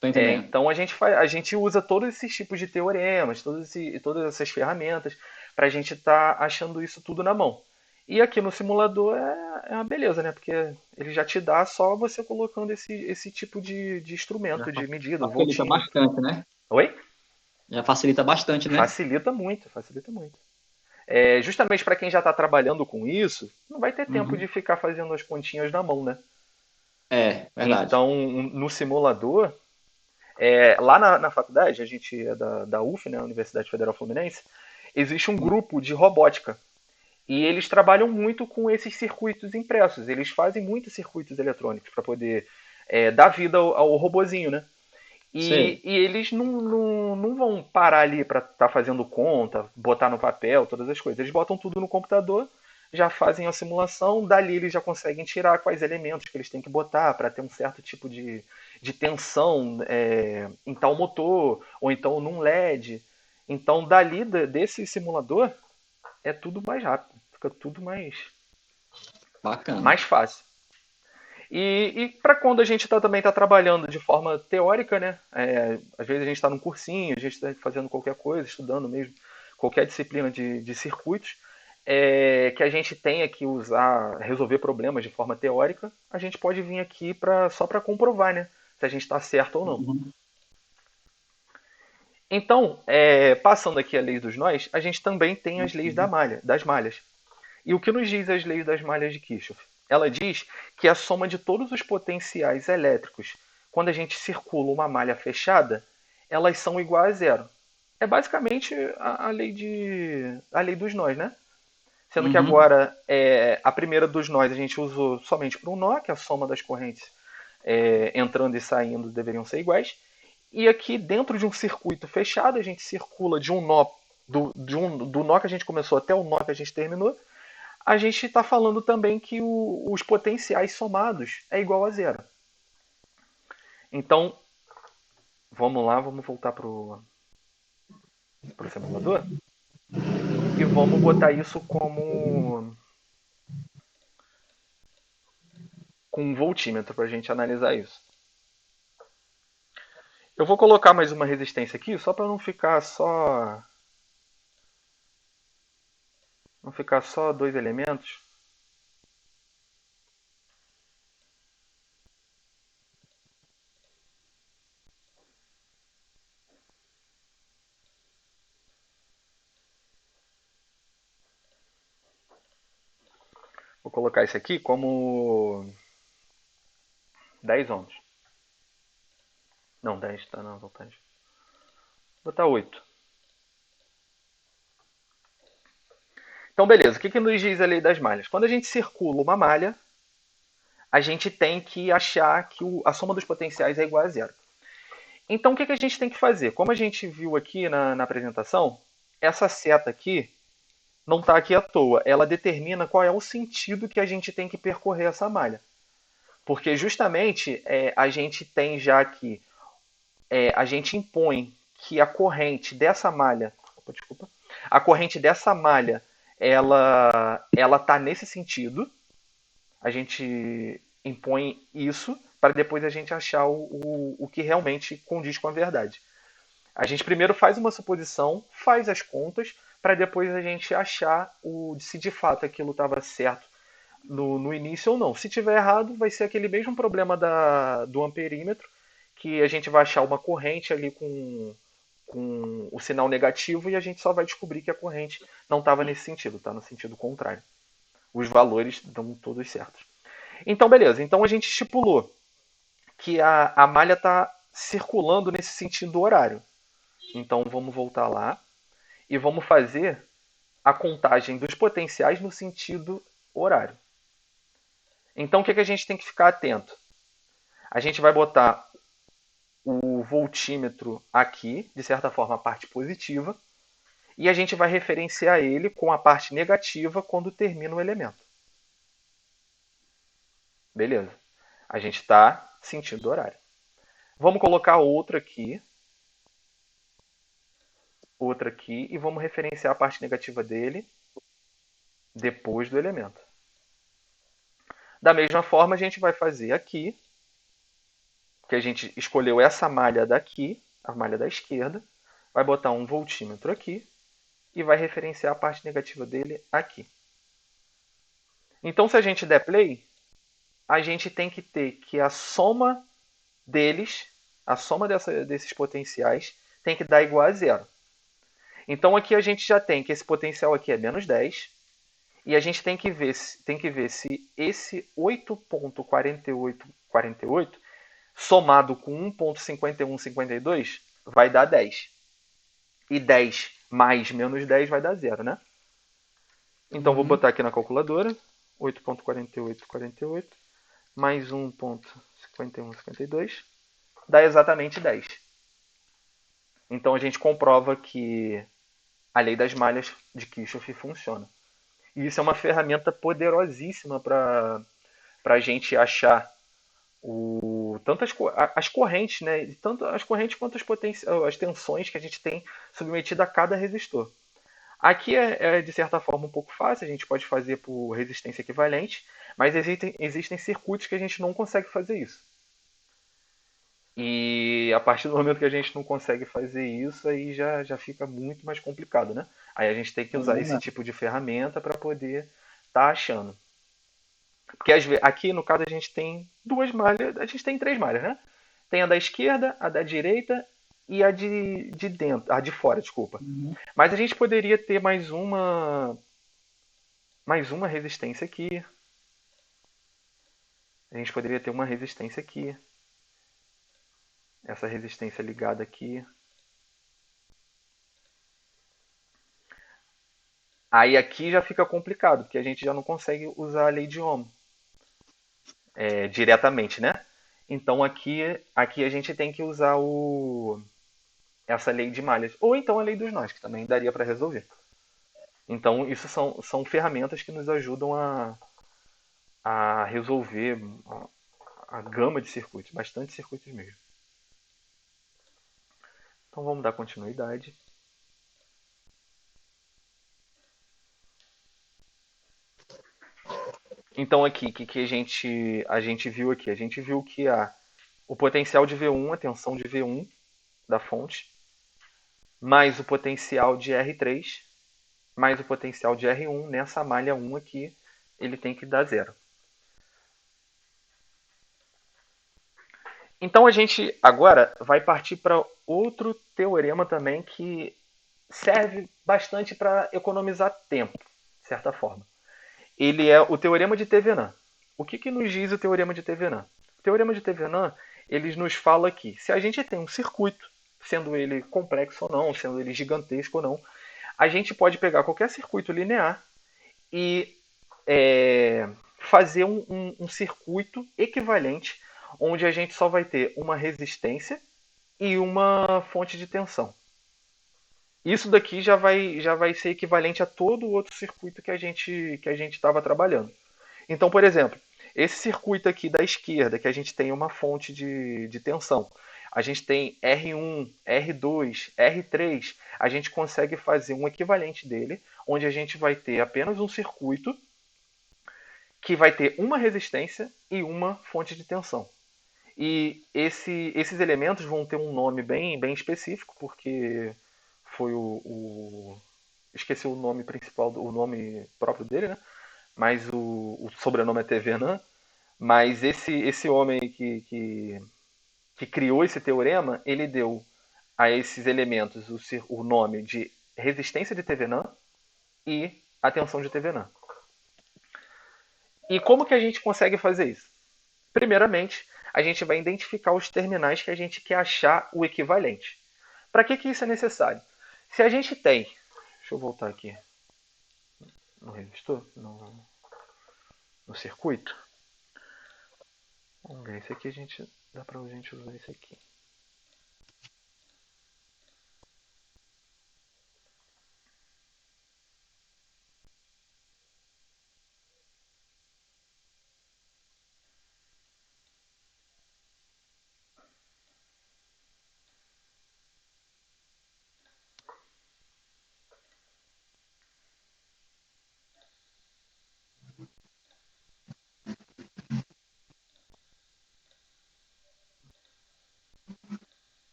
Tô entendendo. Então a gente usa todos esses tipos de teoremas, todas essas ferramentas, para a gente estar achando isso tudo na mão. E aqui no simulador é uma beleza, né? Porque ele já te dá só você colocando esse tipo de Já instrumento de medida, o facilita voltímetro. bastante, né? Oi? Já facilita bastante, né? Facilita muito, facilita muito. Justamente para quem já está trabalhando com isso, não vai ter tempo Uhum. de ficar fazendo as continhas na mão, né? É, verdade. Então, no simulador, lá na faculdade, a gente é da UF, né, Universidade Federal Fluminense, existe um grupo de robótica. E eles trabalham muito com esses circuitos impressos. Eles fazem muitos circuitos eletrônicos para poder dar vida ao robozinho, né? E, Sei. e eles não vão parar ali para estar fazendo conta, botar no papel, todas as coisas. Eles botam tudo no computador, já fazem a simulação, dali eles já conseguem tirar quais elementos que eles têm que botar para ter um certo tipo de tensão em tal motor, ou então num LED. Então, dali desse simulador, é tudo mais rápido, fica tudo Bacana. mais fácil. E para quando a gente também está trabalhando de forma teórica, né? Às vezes a gente está num cursinho, a gente está fazendo qualquer coisa, estudando mesmo, qualquer disciplina de circuitos, que a gente tenha que usar, resolver problemas de forma teórica, a gente pode vir aqui só para comprovar, né? Se a gente está certo ou não. Uhum. Então, passando aqui a lei dos nós, a gente também tem as leis das malhas. E o que nos diz as leis das malhas de Kirchhoff? Ela diz que a soma de todos os potenciais elétricos, quando a gente circula uma malha fechada, elas são iguais a zero. É basicamente a lei dos nós, né? Sendo que Uhum. agora a primeira dos nós a gente usou somente para um nó, que a soma das correntes entrando e saindo deveriam ser iguais. E aqui dentro de um circuito fechado, a gente circula de um nó do nó que a gente começou até o nó que a gente terminou, a gente está falando também que os potenciais somados é igual a zero. Então, vamos lá, vamos voltar para o simulador e vamos botar isso como com um voltímetro para a gente analisar isso. Eu vou colocar mais uma resistência aqui, só para não ficar só dois elementos. Vou colocar isso aqui como 10 ohms. Não, 10 está na voltagem. Vou botar 8. Então, beleza. O que nos diz a lei das malhas? Quando a gente circula uma malha, a gente tem que achar que a soma dos potenciais é igual a zero. Então, o que a gente tem que fazer? Como a gente viu aqui na apresentação, essa seta aqui não está aqui à toa. Ela determina qual é o sentido que a gente tem que percorrer essa malha. Porque justamente a gente tem já aqui, a gente impõe que a corrente dessa malha, a corrente dessa malha, ela está nesse sentido. A gente impõe isso para depois a gente achar o que realmente condiz com a verdade. A gente primeiro faz uma suposição, faz as contas, para depois a gente achar se de fato aquilo estava certo no início ou não. Se tiver errado, vai ser aquele mesmo problema do amperímetro, que a gente vai achar uma corrente ali com o sinal negativo e a gente só vai descobrir que a corrente não estava nesse sentido, está no sentido contrário. Os valores dão todos certos. Então, beleza. Então a gente estipulou que a malha está circulando nesse sentido horário. Então vamos voltar lá e vamos fazer a contagem dos potenciais no sentido horário. Então o que a gente tem que ficar atento? A gente vai botar o voltímetro aqui, de certa forma, a parte positiva, e a gente vai referenciar ele com a parte negativa quando termina o elemento. Beleza. A gente está sentindo horário. Vamos colocar outra aqui, e vamos referenciar a parte negativa dele depois do elemento. Da mesma forma, a gente vai fazer aqui, que a gente escolheu essa malha daqui, a malha da esquerda, vai botar um voltímetro aqui e vai referenciar a parte negativa dele aqui. Então, se a gente der play, a gente tem que ter que a soma deles, a soma desses potenciais, tem que dar igual a zero. Então, aqui a gente já tem que esse potencial aqui é menos 10, e a gente tem que ver se esse 8,4848 somado com 1,5152 vai dar 10. E 10 mais menos 10 vai dar zero, né? Então, vou botar aqui na calculadora. 8,4848 mais 1,5152 dá exatamente 10. Então, a gente comprova que a lei das malhas de Kirchhoff funciona. E isso é uma ferramenta poderosíssima para a gente achar tanto as correntes, né? Tanto as correntes quanto as tensões que a gente tem submetida a cada resistor. Aqui é, de certa forma, um pouco fácil, a gente pode fazer por resistência equivalente, mas existem circuitos que a gente não consegue fazer isso. E a partir do momento que a gente não consegue fazer isso, aí já fica muito mais complicado, né? Aí a gente tem que usar esse tipo de ferramenta para poder estar achando. Porque aqui, no caso, a gente tem duas malhas, a gente tem três malhas, né? Tem a da esquerda, a da direita e a de dentro, a de fora, desculpa. Mas a gente poderia ter mais uma resistência aqui. A gente poderia ter uma resistência aqui. Essa resistência ligada aqui. Aí aqui já fica complicado, porque a gente já não consegue usar a lei de Ohm diretamente, né? Então aqui a gente tem que usar essa lei de malhas. Ou então a lei dos nós, que também daria para resolver. Então isso são ferramentas que nos ajudam a resolver a gama de circuitos, bastante circuitos mesmo. Então vamos dar continuidade. Então aqui, o que a gente viu aqui? A gente viu que o potencial de V1, a tensão de V1 da fonte, mais o potencial de R3, mais o potencial de R1, nessa malha 1 aqui, ele tem que dar zero. Então a gente agora vai partir para outro teorema também que serve bastante para economizar tempo, de certa forma. Ele é o teorema de Thevenin. O que nos diz o teorema de Thevenin? O teorema de Thevenin, ele nos fala que se a gente tem um circuito, sendo ele complexo ou não, sendo ele gigantesco ou não, a gente pode pegar qualquer circuito linear e fazer um circuito equivalente, onde a gente só vai ter uma resistência e uma fonte de tensão. Isso daqui já vai ser equivalente a todo o outro circuito que a gente estava trabalhando. Então, por exemplo, esse circuito aqui da esquerda, que a gente tem uma fonte de tensão, a gente tem R1, R2, R3, a gente consegue fazer um equivalente dele, onde a gente vai ter apenas um circuito que vai ter uma resistência e uma fonte de tensão. E esses elementos vão ter um nome bem específico, porque foi esqueci o nome principal, o nome próprio dele, né? Mas o sobrenome é Thevenin. Mas esse homem que criou esse teorema, ele deu a esses elementos o nome de resistência de Thevenin e a tensão de Thevenin. E como que a gente consegue fazer isso? Primeiramente, a gente vai identificar os terminais que a gente quer achar o equivalente. Para que isso é necessário? Se a gente tem... Deixa eu voltar aqui no resistor, no circuito. Vamos ver, esse aqui dá para a gente usar esse aqui.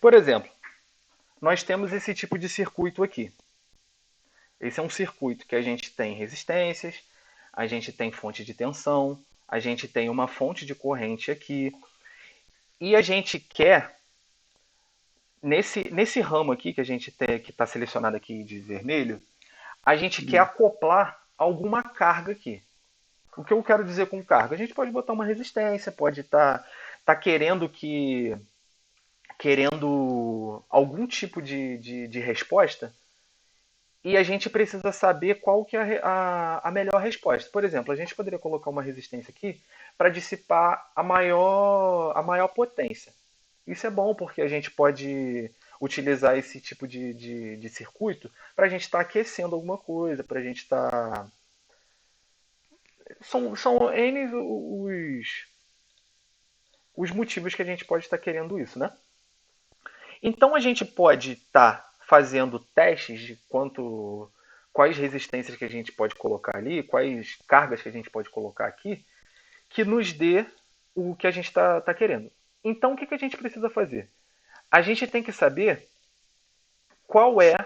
Por exemplo, nós temos esse tipo de circuito aqui. Esse é um circuito que a gente tem resistências, a gente tem fonte de tensão, a gente tem uma fonte de corrente aqui. E a gente quer, nesse ramo aqui que a gente tem, que está selecionado aqui de vermelho, a gente quer acoplar alguma carga aqui. O que eu quero dizer com carga? A gente pode botar uma resistência, pode estar querendo algum tipo de resposta, e a gente precisa saber qual que é a melhor resposta. Por exemplo, a gente poderia colocar uma resistência aqui para dissipar a maior potência. Isso é bom porque a gente pode utilizar esse tipo de circuito para a gente estar aquecendo alguma coisa, para a gente estar... São N os motivos que a gente pode estar querendo isso, né? Então a gente pode estar fazendo testes de quais resistências que a gente pode colocar ali, quais cargas que a gente pode colocar aqui, que nos dê o que a gente está querendo. Então o que a gente precisa fazer? A gente tem que saber qual é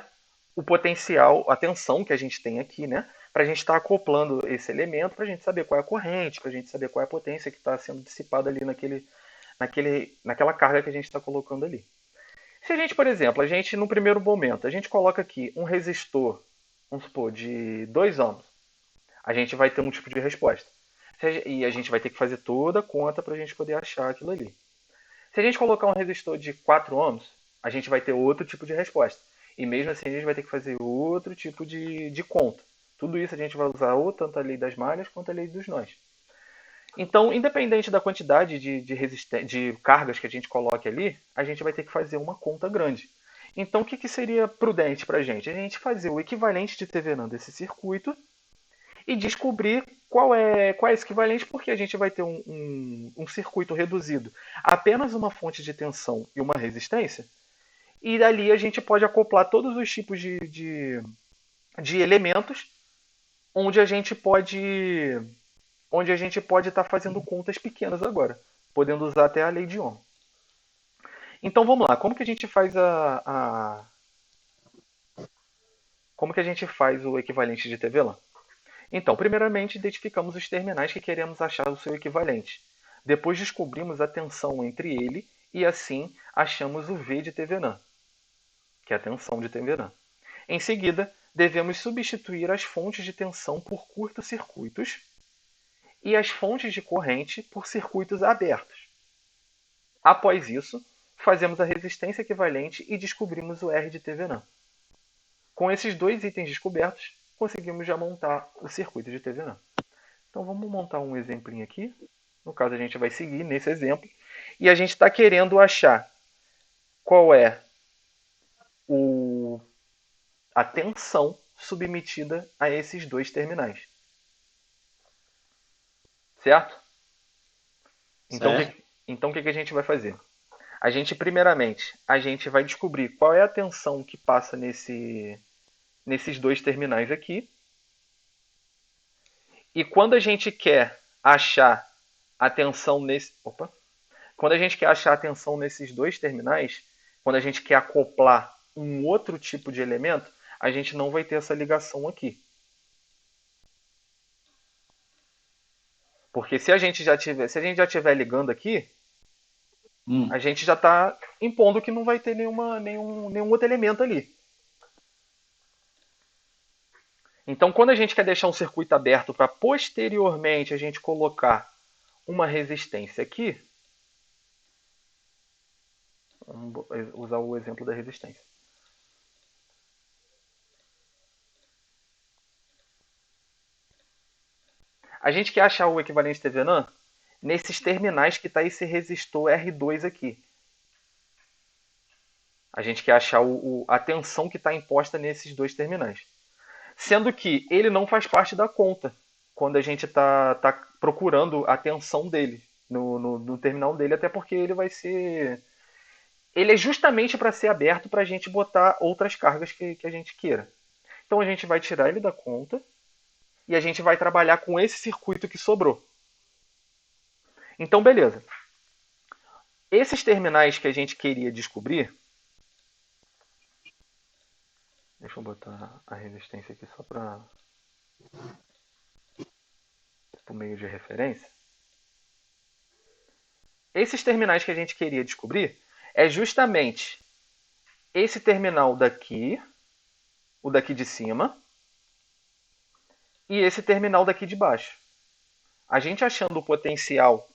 o potencial, a tensão que a gente tem aqui, né? Para a gente estar acoplando esse elemento, para a gente saber qual é a corrente, para a gente saber qual é a potência que está sendo dissipada ali naquela carga que a gente está colocando ali. Se a gente, por exemplo, no primeiro momento, a gente coloca aqui um resistor, vamos supor, de 2 ohms, a gente vai ter um tipo de resposta. E a gente vai ter que fazer toda a conta para a gente poder achar aquilo ali. Se a gente colocar um resistor de 4 ohms, a gente vai ter outro tipo de resposta. E mesmo assim a gente vai ter que fazer outro tipo de conta. Tudo isso a gente vai usar ou tanto a lei das malhas quanto a lei dos nós. Então, independente da quantidade de cargas que a gente coloque ali, a gente vai ter que fazer uma conta grande. Então, o que seria prudente para a gente? A gente fazer o equivalente de Thevenin desse circuito e descobrir qual é esse equivalente, porque a gente vai ter um circuito reduzido a apenas uma fonte de tensão e uma resistência, e dali a gente pode acoplar todos os tipos de elementos onde a gente pode estar fazendo contas pequenas agora, podendo usar até a lei de Ohm. Então vamos lá, como que a gente faz como que a gente faz o equivalente de Thevenin? Então, primeiramente, identificamos os terminais que queremos achar o seu equivalente. Depois descobrimos a tensão entre ele e assim achamos o V de Thevenin, que é a tensão de Thevenin. Em seguida, devemos substituir as fontes de tensão por curtos-circuitos e as fontes de corrente por circuitos abertos. Após isso, fazemos a resistência equivalente e descobrimos o R de Thevenin. Com esses dois itens descobertos, conseguimos já montar o circuito de Thevenin. Então vamos montar um exemplinho aqui. No caso, a gente vai seguir nesse exemplo. E a gente está querendo achar qual é a tensão submetida a esses dois terminais. Certo? Então o que a gente vai fazer? Primeiramente, a gente vai descobrir qual é a tensão que passa nesses dois terminais aqui. E quando a gente quer achar a tensão quando a gente quer achar a tensão nesses dois terminais, quando a gente quer acoplar um outro tipo de elemento, a gente não vai ter essa ligação aqui. Porque se a gente já estiver ligando aqui, a gente já está impondo que não vai ter nenhum outro elemento ali. Então, quando a gente quer deixar um circuito aberto para posteriormente a gente colocar uma resistência aqui, vamos usar o exemplo da resistência. A gente quer achar o equivalente Thevenin nesses terminais que está esse resistor R2 aqui. A gente quer achar a tensão que está imposta nesses dois terminais. Sendo que ele não faz parte da conta quando a gente está procurando a tensão dele no terminal dele, até porque ele vai ser... Ele é justamente para ser aberto para a gente botar outras cargas que a gente queira. Então a gente vai tirar ele da conta e a gente vai trabalhar com esse circuito que sobrou. Então, beleza. Esses terminais que a gente queria descobrir, Deixa eu botar a resistência aqui só para o meio de referência. Esses terminais que a gente queria descobrir é justamente esse terminal daqui, o daqui de cima, e esse terminal daqui de baixo. A gente achando o potencial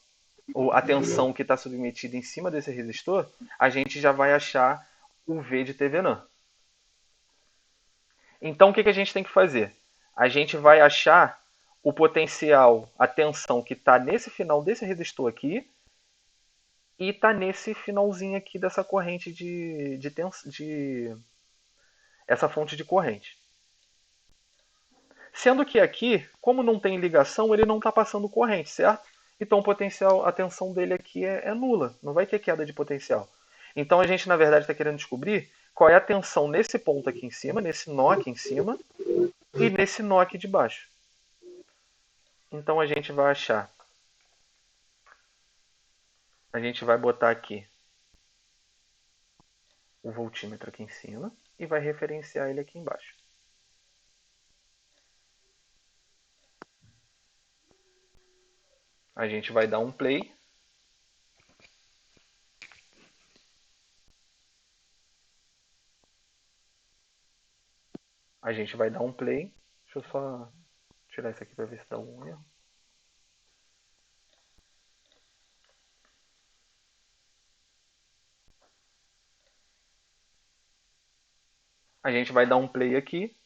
ou a tensão que está submetida em cima desse resistor, a gente já vai achar o V de Thevenin. Então, o que a gente tem que fazer? A gente vai achar o potencial, a tensão que está nesse final desse resistor aqui e está nesse finalzinho aqui dessa corrente essa fonte de corrente. Sendo que aqui, como não tem ligação, ele não está passando corrente, certo? Então o potencial, a tensão dele aqui é nula, não vai ter queda de potencial. Então a gente, na verdade, está querendo descobrir qual é a tensão nesse ponto aqui em cima, nesse nó aqui em cima, e nesse nó aqui de baixo. Então a gente vai achar. A gente vai botar aqui o voltímetro aqui em cima e vai referenciar ele aqui embaixo. A gente vai dar um play. A gente vai dar um play. Deixa eu só tirar isso aqui para ver se dá um erro. A gente vai dar um play aqui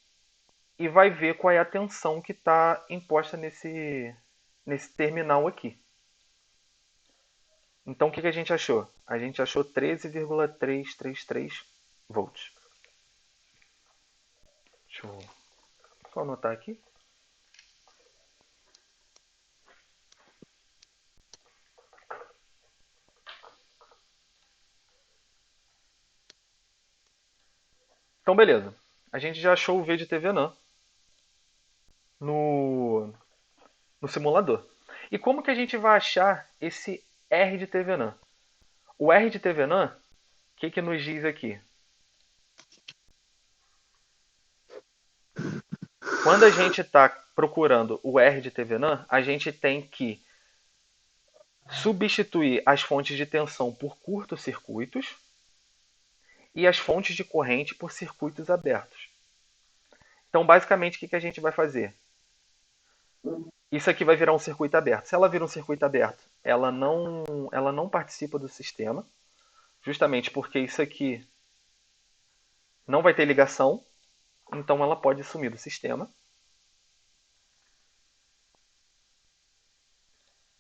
e vai ver qual é a tensão que está imposta nesse terminal aqui. Então o que a gente achou? A gente achou 13,333 volts. Deixa eu só anotar aqui. Então beleza. A gente já achou o V de Thevenin no simulador. E como que a gente vai achar esse R de Thevenin? O R de Thevenin, o que nos diz aqui? Quando a gente está procurando o R de Thevenin, a gente tem que substituir as fontes de tensão por curtos-circuitos e as fontes de corrente por circuitos abertos. Então, basicamente, o que a gente vai fazer? Isso aqui vai virar um circuito aberto. Se ela vira um circuito aberto, ela não participa do sistema, justamente porque isso aqui não vai ter ligação, então ela pode sumir do sistema.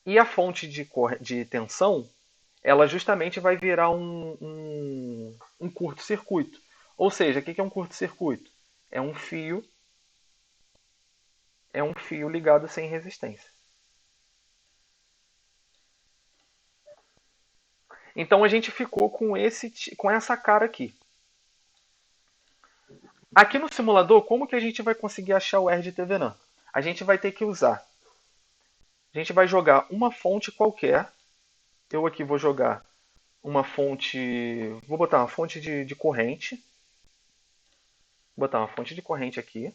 E a fonte de tensão, ela justamente vai virar um curto-circuito. Ou seja, o que é um curto-circuito? É um fio ligado sem resistência. Então a gente ficou com essa cara aqui. Aqui no simulador, como que a gente vai conseguir achar o R de Thevenin? A gente vai ter que usar. A gente vai jogar uma fonte qualquer. Eu aqui vou jogar uma fonte. Vou botar uma fonte de corrente. Vou botar uma fonte de corrente aqui.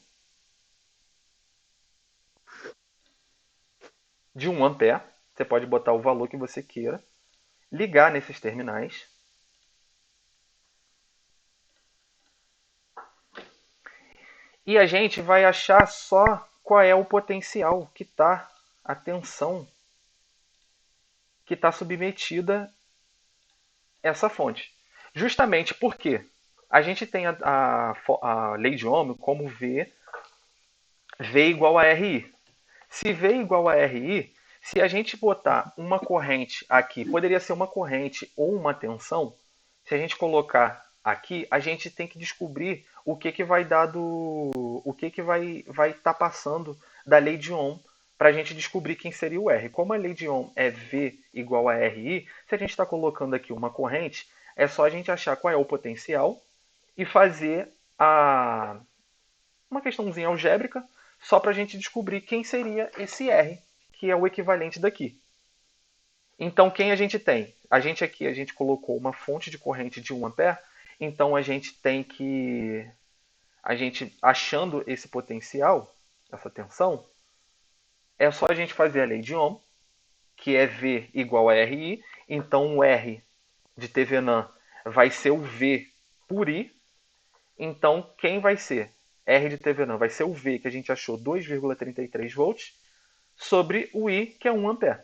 De 1 ampere. Você pode botar o valor que você queira. Ligar nesses terminais. E a gente vai achar só qual é o potencial que está, a tensão que está submetida a essa fonte. Justamente porque a gente tem a lei de Ohm como V igual a RI. Se V igual a RI, se a gente botar uma corrente aqui, poderia ser uma corrente ou uma tensão, se a gente colocar aqui, a gente tem que descobrir o que vai dar o que vai estar passando da lei de Ohm para a gente descobrir quem seria o R. Como a lei de Ohm é V igual a RI, se a gente está colocando aqui uma corrente, é só a gente achar qual é o potencial e fazer uma questãozinha algébrica só para a gente descobrir quem seria esse R, que é o equivalente daqui. Então, quem a gente tem? A gente colocou uma fonte de corrente de 1 ampere, então a gente a gente achando esse potencial, essa tensão, é só a gente fazer a lei de Ohm, que é V igual a RI. Então o R de Thevenin vai ser o V por I. Então quem vai ser? R de Thevenin vai ser o V, que a gente achou 2,33 volts, sobre o I, que é 1 ampere.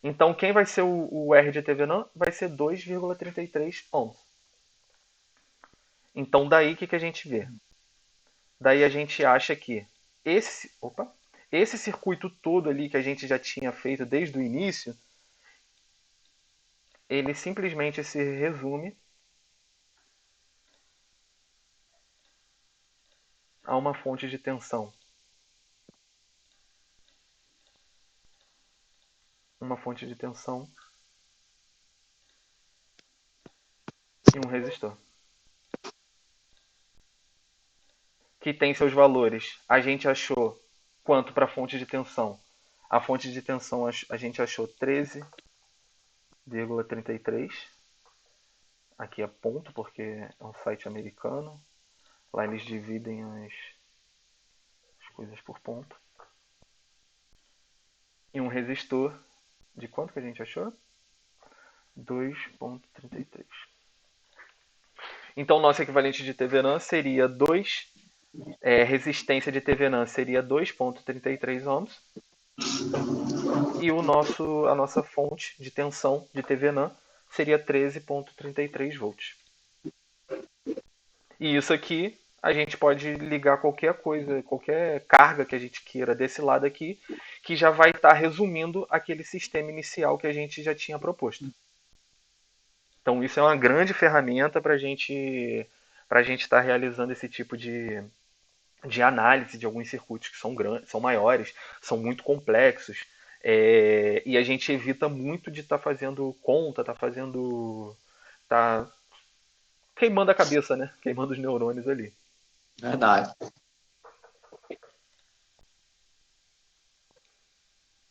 Então quem vai ser o R de Thevenin? Vai ser 2,33 ohms. Então daí o que a gente vê? Daí a gente acha que esse circuito todo ali que a gente já tinha feito desde o início, ele simplesmente se resume a uma fonte de tensão. Uma fonte de tensão e um resistor. Que tem seus valores. A gente achou quanto para a fonte de tensão? A fonte de tensão a gente achou 13,33. Aqui é ponto, porque é um site americano. Lá eles dividem as coisas por ponto. E um resistor de quanto que a gente achou? 2,33. Então, nosso equivalente de Thevenin seria 2. Resistência de Thevenin seria 2,33 ohms. E a nossa fonte de tensão de Thevenin seria 13,33 volts. E isso aqui a gente pode ligar qualquer coisa, qualquer carga que a gente queira desse lado aqui, que já vai estar resumindo aquele sistema inicial que a gente já tinha proposto. Então isso é uma grande ferramenta para a gente estar realizando esse tipo de análise de alguns circuitos que são grandes, são maiores, são muito complexos, e a gente evita muito de estar fazendo conta, tá queimando a cabeça, né? Queimando os neurônios ali. Verdade.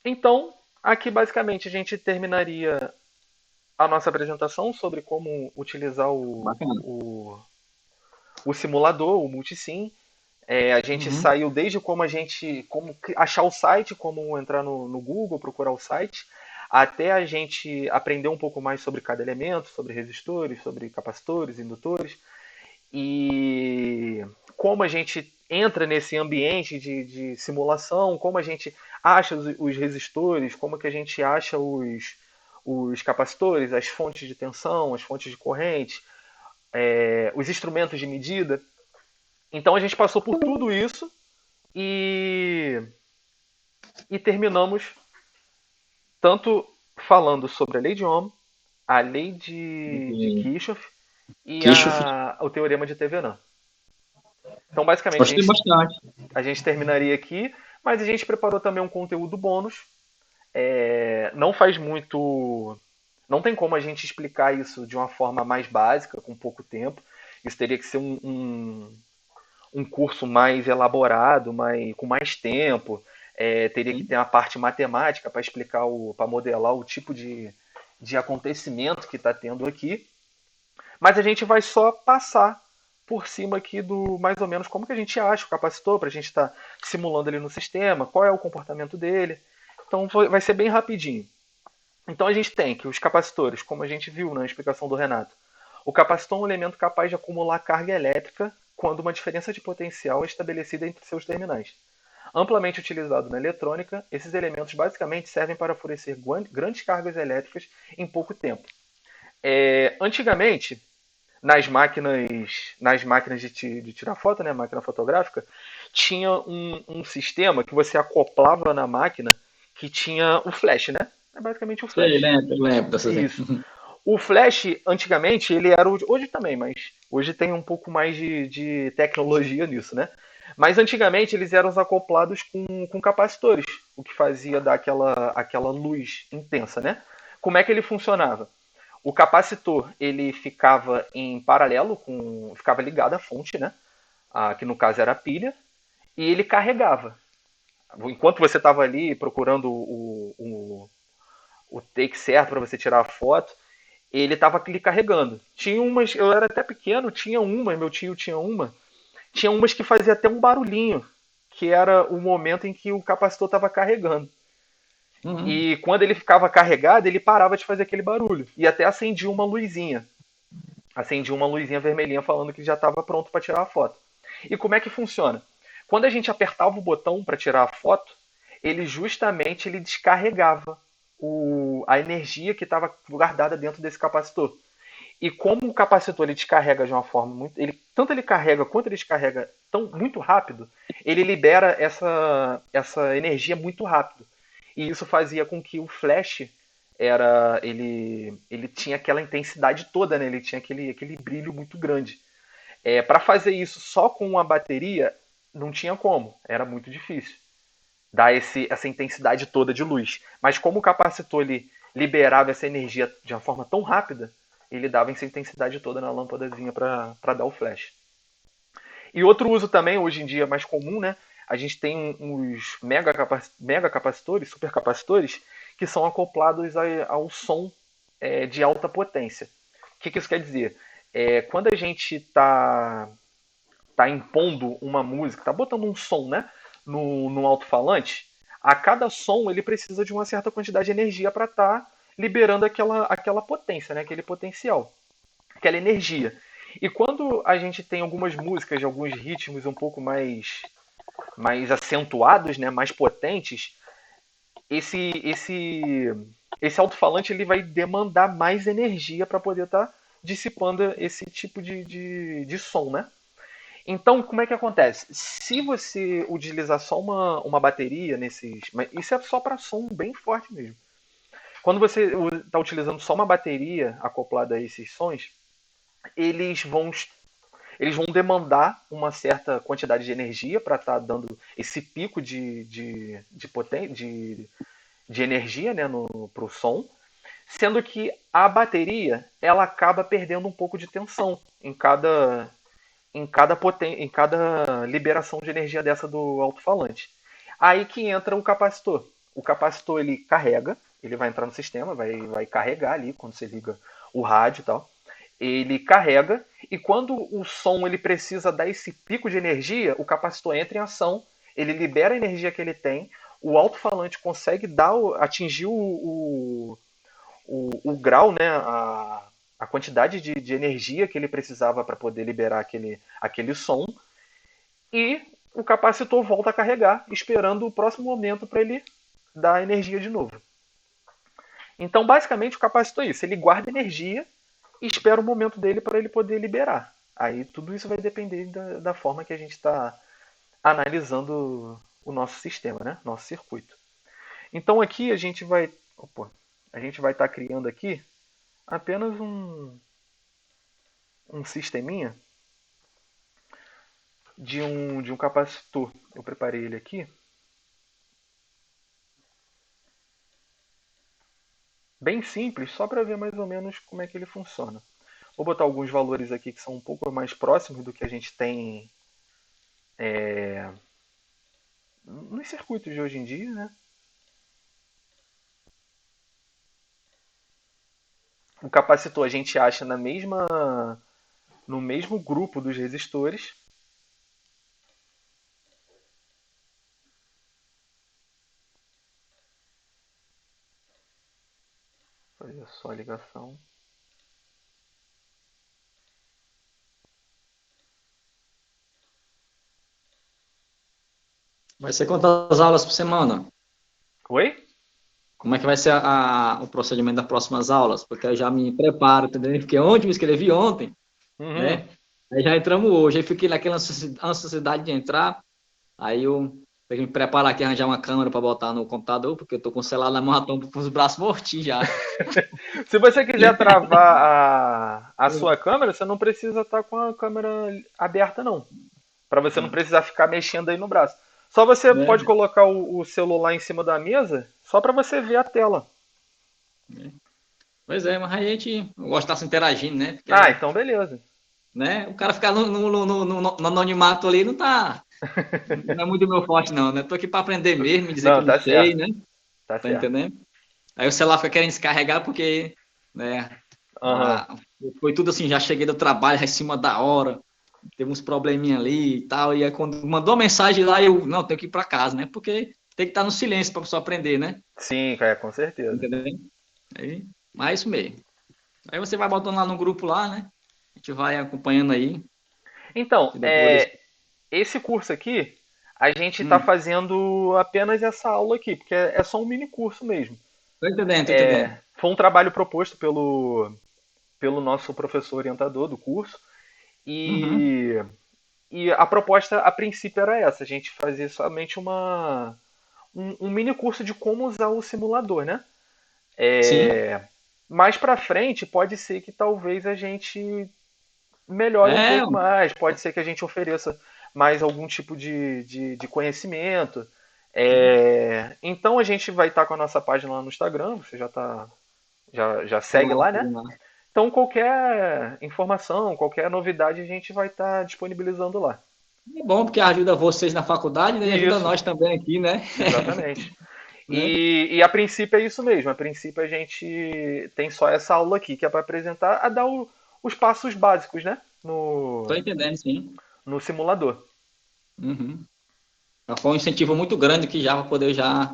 Então, aqui basicamente a gente terminaria a nossa apresentação sobre como utilizar o simulador, o multisim. A gente saiu desde como achar o site, como entrar no Google, procurar o site, até a gente aprender um pouco mais sobre cada elemento, sobre resistores, sobre capacitores, indutores, e como a gente entra nesse ambiente de simulação, como a gente acha os resistores, como que a gente acha os capacitores, as fontes de tensão, as fontes de corrente, os instrumentos de medida. Então a gente passou por tudo isso e terminamos tanto falando sobre a lei de Ohm, a lei de Kirchhoff e o teorema de Thevenin. Então basicamente a gente terminaria aqui, mas a gente preparou também um conteúdo bônus. Não tem como a gente explicar isso de uma forma mais básica, com pouco tempo. Isso teria que ser um curso mais elaborado, com mais tempo. Teria que ter uma parte matemática para explicar, para modelar o tipo de acontecimento que está tendo aqui. Mas a gente vai só passar por cima aqui do mais ou menos como que a gente acha o capacitor, para a gente estar simulando ele no sistema, qual é o comportamento dele. Então vai ser bem rapidinho. Então a gente tem que os capacitores, como a gente viu na explicação do Renato, o capacitor é um elemento capaz de acumular carga elétrica quando uma diferença de potencial é estabelecida entre seus terminais. Amplamente utilizado na eletrônica, esses elementos basicamente servem para fornecer grandes cargas elétricas em pouco tempo. Antigamente, nas máquinas de tirar foto, né, máquina fotográfica, tinha um sistema que você acoplava na máquina que tinha o flash, né? É basicamente o flash. Eu lembro dessas. Isso. O flash, antigamente, ele era hoje também, mas hoje tem um pouco mais de tecnologia nisso, né? Mas antigamente eles eram acoplados com capacitores, o que fazia dar aquela luz intensa, né? Como é que ele funcionava? O capacitor ele ficava em paralelo ficava ligado à fonte, né? Que no caso era a pilha, e ele carregava. Enquanto você estava ali procurando o take certo para você tirar a foto, ele estava ali carregando. Tinha umas, eu era até pequeno, tinha uma, meu tio tinha uma, Tinha umas que fazia até um barulhinho, que era o momento em que o capacitor estava carregando. Uhum. E quando ele ficava carregado, ele parava de fazer aquele barulho. E até acendia uma luzinha. Acendia uma luzinha vermelhinha falando que já estava pronto para tirar a foto. E como é que funciona? Quando a gente apertava o botão para tirar a foto, ele descarregava a energia que estava guardada dentro desse capacitor. E como o capacitor ele descarrega de uma forma muito. Tanto ele carrega quanto ele descarrega muito rápido, ele libera essa energia muito rápido. E isso fazia com que o flash ele tinha aquela intensidade toda, né? Ele tinha aquele brilho muito grande. Para fazer isso só com uma bateria, não tinha como, era muito difícil dar essa intensidade toda de luz. Mas como o capacitor ele liberava essa energia de uma forma tão rápida, ele dava essa intensidade toda na lâmpadazinha para dar o flash. E outro uso também, hoje em dia mais comum, né? A gente tem uns mega capacitores, supercapacitores, que são acoplados ao som de alta potência. O que isso quer dizer? Quando a gente está impondo uma música, está botando um som, né, no alto-falante, a cada som ele precisa de uma certa quantidade de energia para estar liberando aquela potência, né, aquele potencial, aquela energia. E quando a gente tem algumas músicas, alguns ritmos um pouco mais acentuados, né, mais potentes, esse alto-falante ele vai demandar mais energia para poder estar dissipando esse tipo de som, né? Então, como é que acontece? Se você utilizar só uma bateria isso é só para som bem forte mesmo. Quando você está utilizando só uma bateria acoplada a esses sons, eles vão demandar uma certa quantidade de energia para estar dando esse pico de energia, né, para o som, sendo que a bateria ela acaba perdendo um pouco de tensão em cada liberação de energia dessa do alto-falante. Aí que entra o capacitor. O capacitor ele carrega, ele vai entrar no sistema, vai carregar ali quando você liga o rádio e tal. Ele carrega e quando o som ele precisa dar esse pico de energia, o capacitor entra em ação, ele libera a energia que ele tem, o alto-falante consegue atingir o grau, né, a quantidade de energia que ele precisava para poder liberar aquele som, e o capacitor volta a carregar, esperando o próximo momento para ele dar energia de novo. Então, basicamente, o capacitor é isso, ele guarda energia e espera o momento dele para ele poder liberar. Aí tudo isso vai depender da forma que a gente está analisando o nosso sistema, né? Nosso circuito. Então aqui a gente vai estar criando aqui apenas um sisteminha de um capacitor. Eu preparei ele aqui. Bem simples, só para ver mais ou menos como é que ele funciona. Vou botar alguns valores aqui que são um pouco mais próximos do que a gente tem nos circuitos de hoje em dia, né? O capacitor a gente acha no mesmo grupo dos resistores. Fazer só a ligação. Vai ser quantas aulas por semana? Oi? Como é que vai ser o procedimento das próximas aulas? Porque eu já me preparo, entendeu? Porque ontem, me inscrevi ontem, né? Aí já entramos hoje, aí fiquei naquela ansiedade de entrar, aí eu tenho que me preparar aqui, arranjar uma câmera para botar no computador, porque eu tô com o celular na mão, já tô com os braços mortinhos já. Se você quiser travar a sua câmera, você não precisa estar com a câmera aberta, não. Para você não precisar ficar mexendo aí no braço. Só você pode colocar o celular em cima da mesa, só para você ver a tela. Pois é, mas a gente gosta de estar se interagindo, né? Porque, Então beleza. né? O cara ficar no anonimato ali não é muito meu forte, não, né? Tô aqui para aprender mesmo, me dizer Não, que não tá sei, certo. né? Tá Tá certo. entendendo? Aí o celular fica querendo descarregar porque, né? Aham. Foi tudo assim, já cheguei do trabalho, já em cima da hora. teve uns probleminha ali e tal, e aí quando mandou a mensagem lá, eu, não, tenho que ir para casa, né? Porque tem que estar no silêncio para a pessoa aprender, né? Sim, com certeza. Entendeu? Aí, mas é isso mesmo. Aí você vai botando lá no grupo lá, né? A gente vai acompanhando aí. Então, E depois. esse curso aqui, a gente está Hum, fazendo apenas essa aula aqui, porque é só um mini curso mesmo. tô entendendo, tô entendendo. Foi um trabalho proposto pelo nosso professor orientador do curso, Uhum. e a proposta a princípio era essa, a gente fazer somente um mini curso de como usar o simulador, né? Sim. Mais para frente, pode ser que talvez a gente melhore um É, pouco mais, pode ser que a gente ofereça mais algum tipo de conhecimento. Então a gente vai estar com a nossa página lá no Instagram, você já segue segue lá, lá, segue né? lá. Então qualquer informação, qualquer novidade a gente vai estar disponibilizando lá. É bom porque ajuda vocês na faculdade, né? E ajuda Isso, nós também aqui, né? exatamente. Né? E a princípio é isso mesmo. A princípio a gente tem só essa aula aqui que é para apresentar, a dar os passos básicos, né? Tô entendendo, sim. No simulador. Uhum. Já foi um incentivo muito grande que já para poder já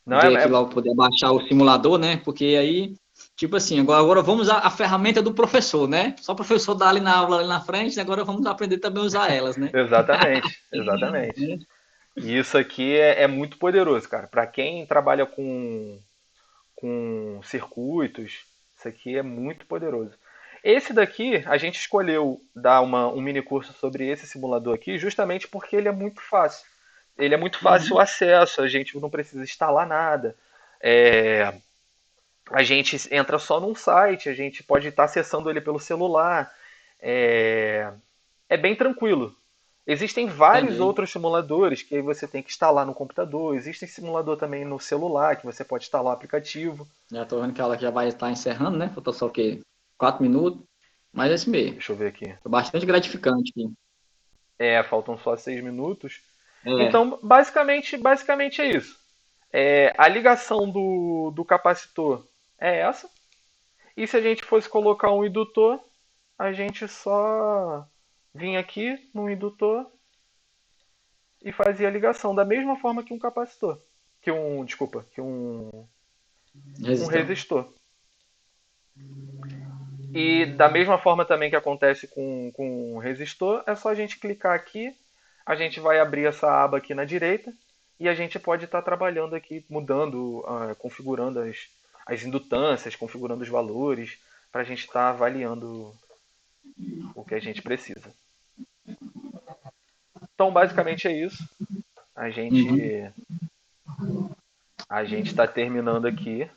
Não ver é, aqui lá, poder baixar o simulador, né? Porque aí, tipo assim, agora vamos usar a ferramenta do professor, né? Só o professor dá ali na aula, ali na frente, agora vamos aprender também a usar elas, né? exatamente, exatamente. E isso aqui é muito poderoso, cara. Para quem trabalha com circuitos, isso aqui é muito poderoso. Esse daqui, a gente escolheu dar um mini curso sobre esse simulador aqui, justamente porque ele é muito fácil. Ele é muito fácil o Uhum. acesso, a gente não precisa instalar nada. É, a gente entra só num site, a gente pode estar acessando ele pelo celular. É, é bem tranquilo. Existem vários Entendi. outros simuladores que aí você tem que instalar no computador. Existe simulador também no celular, que você pode instalar o aplicativo. Já tô vendo que ela já vai estar encerrando, né? Faltou só o quê? 4 minutos. Mas é esse mesmo. Deixa eu ver aqui. Foi bastante gratificante aqui. Faltam só 6 minutos. É. Então, basicamente é isso. A ligação do capacitor é essa. E se a gente fosse colocar um indutor, a gente só vinha aqui no indutor e fazia a ligação da mesma forma que um capacitor. Que um Resistão. resistor. E da mesma forma também que acontece com o resistor, é só a gente clicar aqui, a gente vai abrir essa aba aqui na direita e a gente pode estar trabalhando aqui, mudando, configurando as indutâncias, configurando os valores, para a gente estar avaliando o que a gente precisa. Então, basicamente é isso. A gente Uhum. a gente está terminando aqui.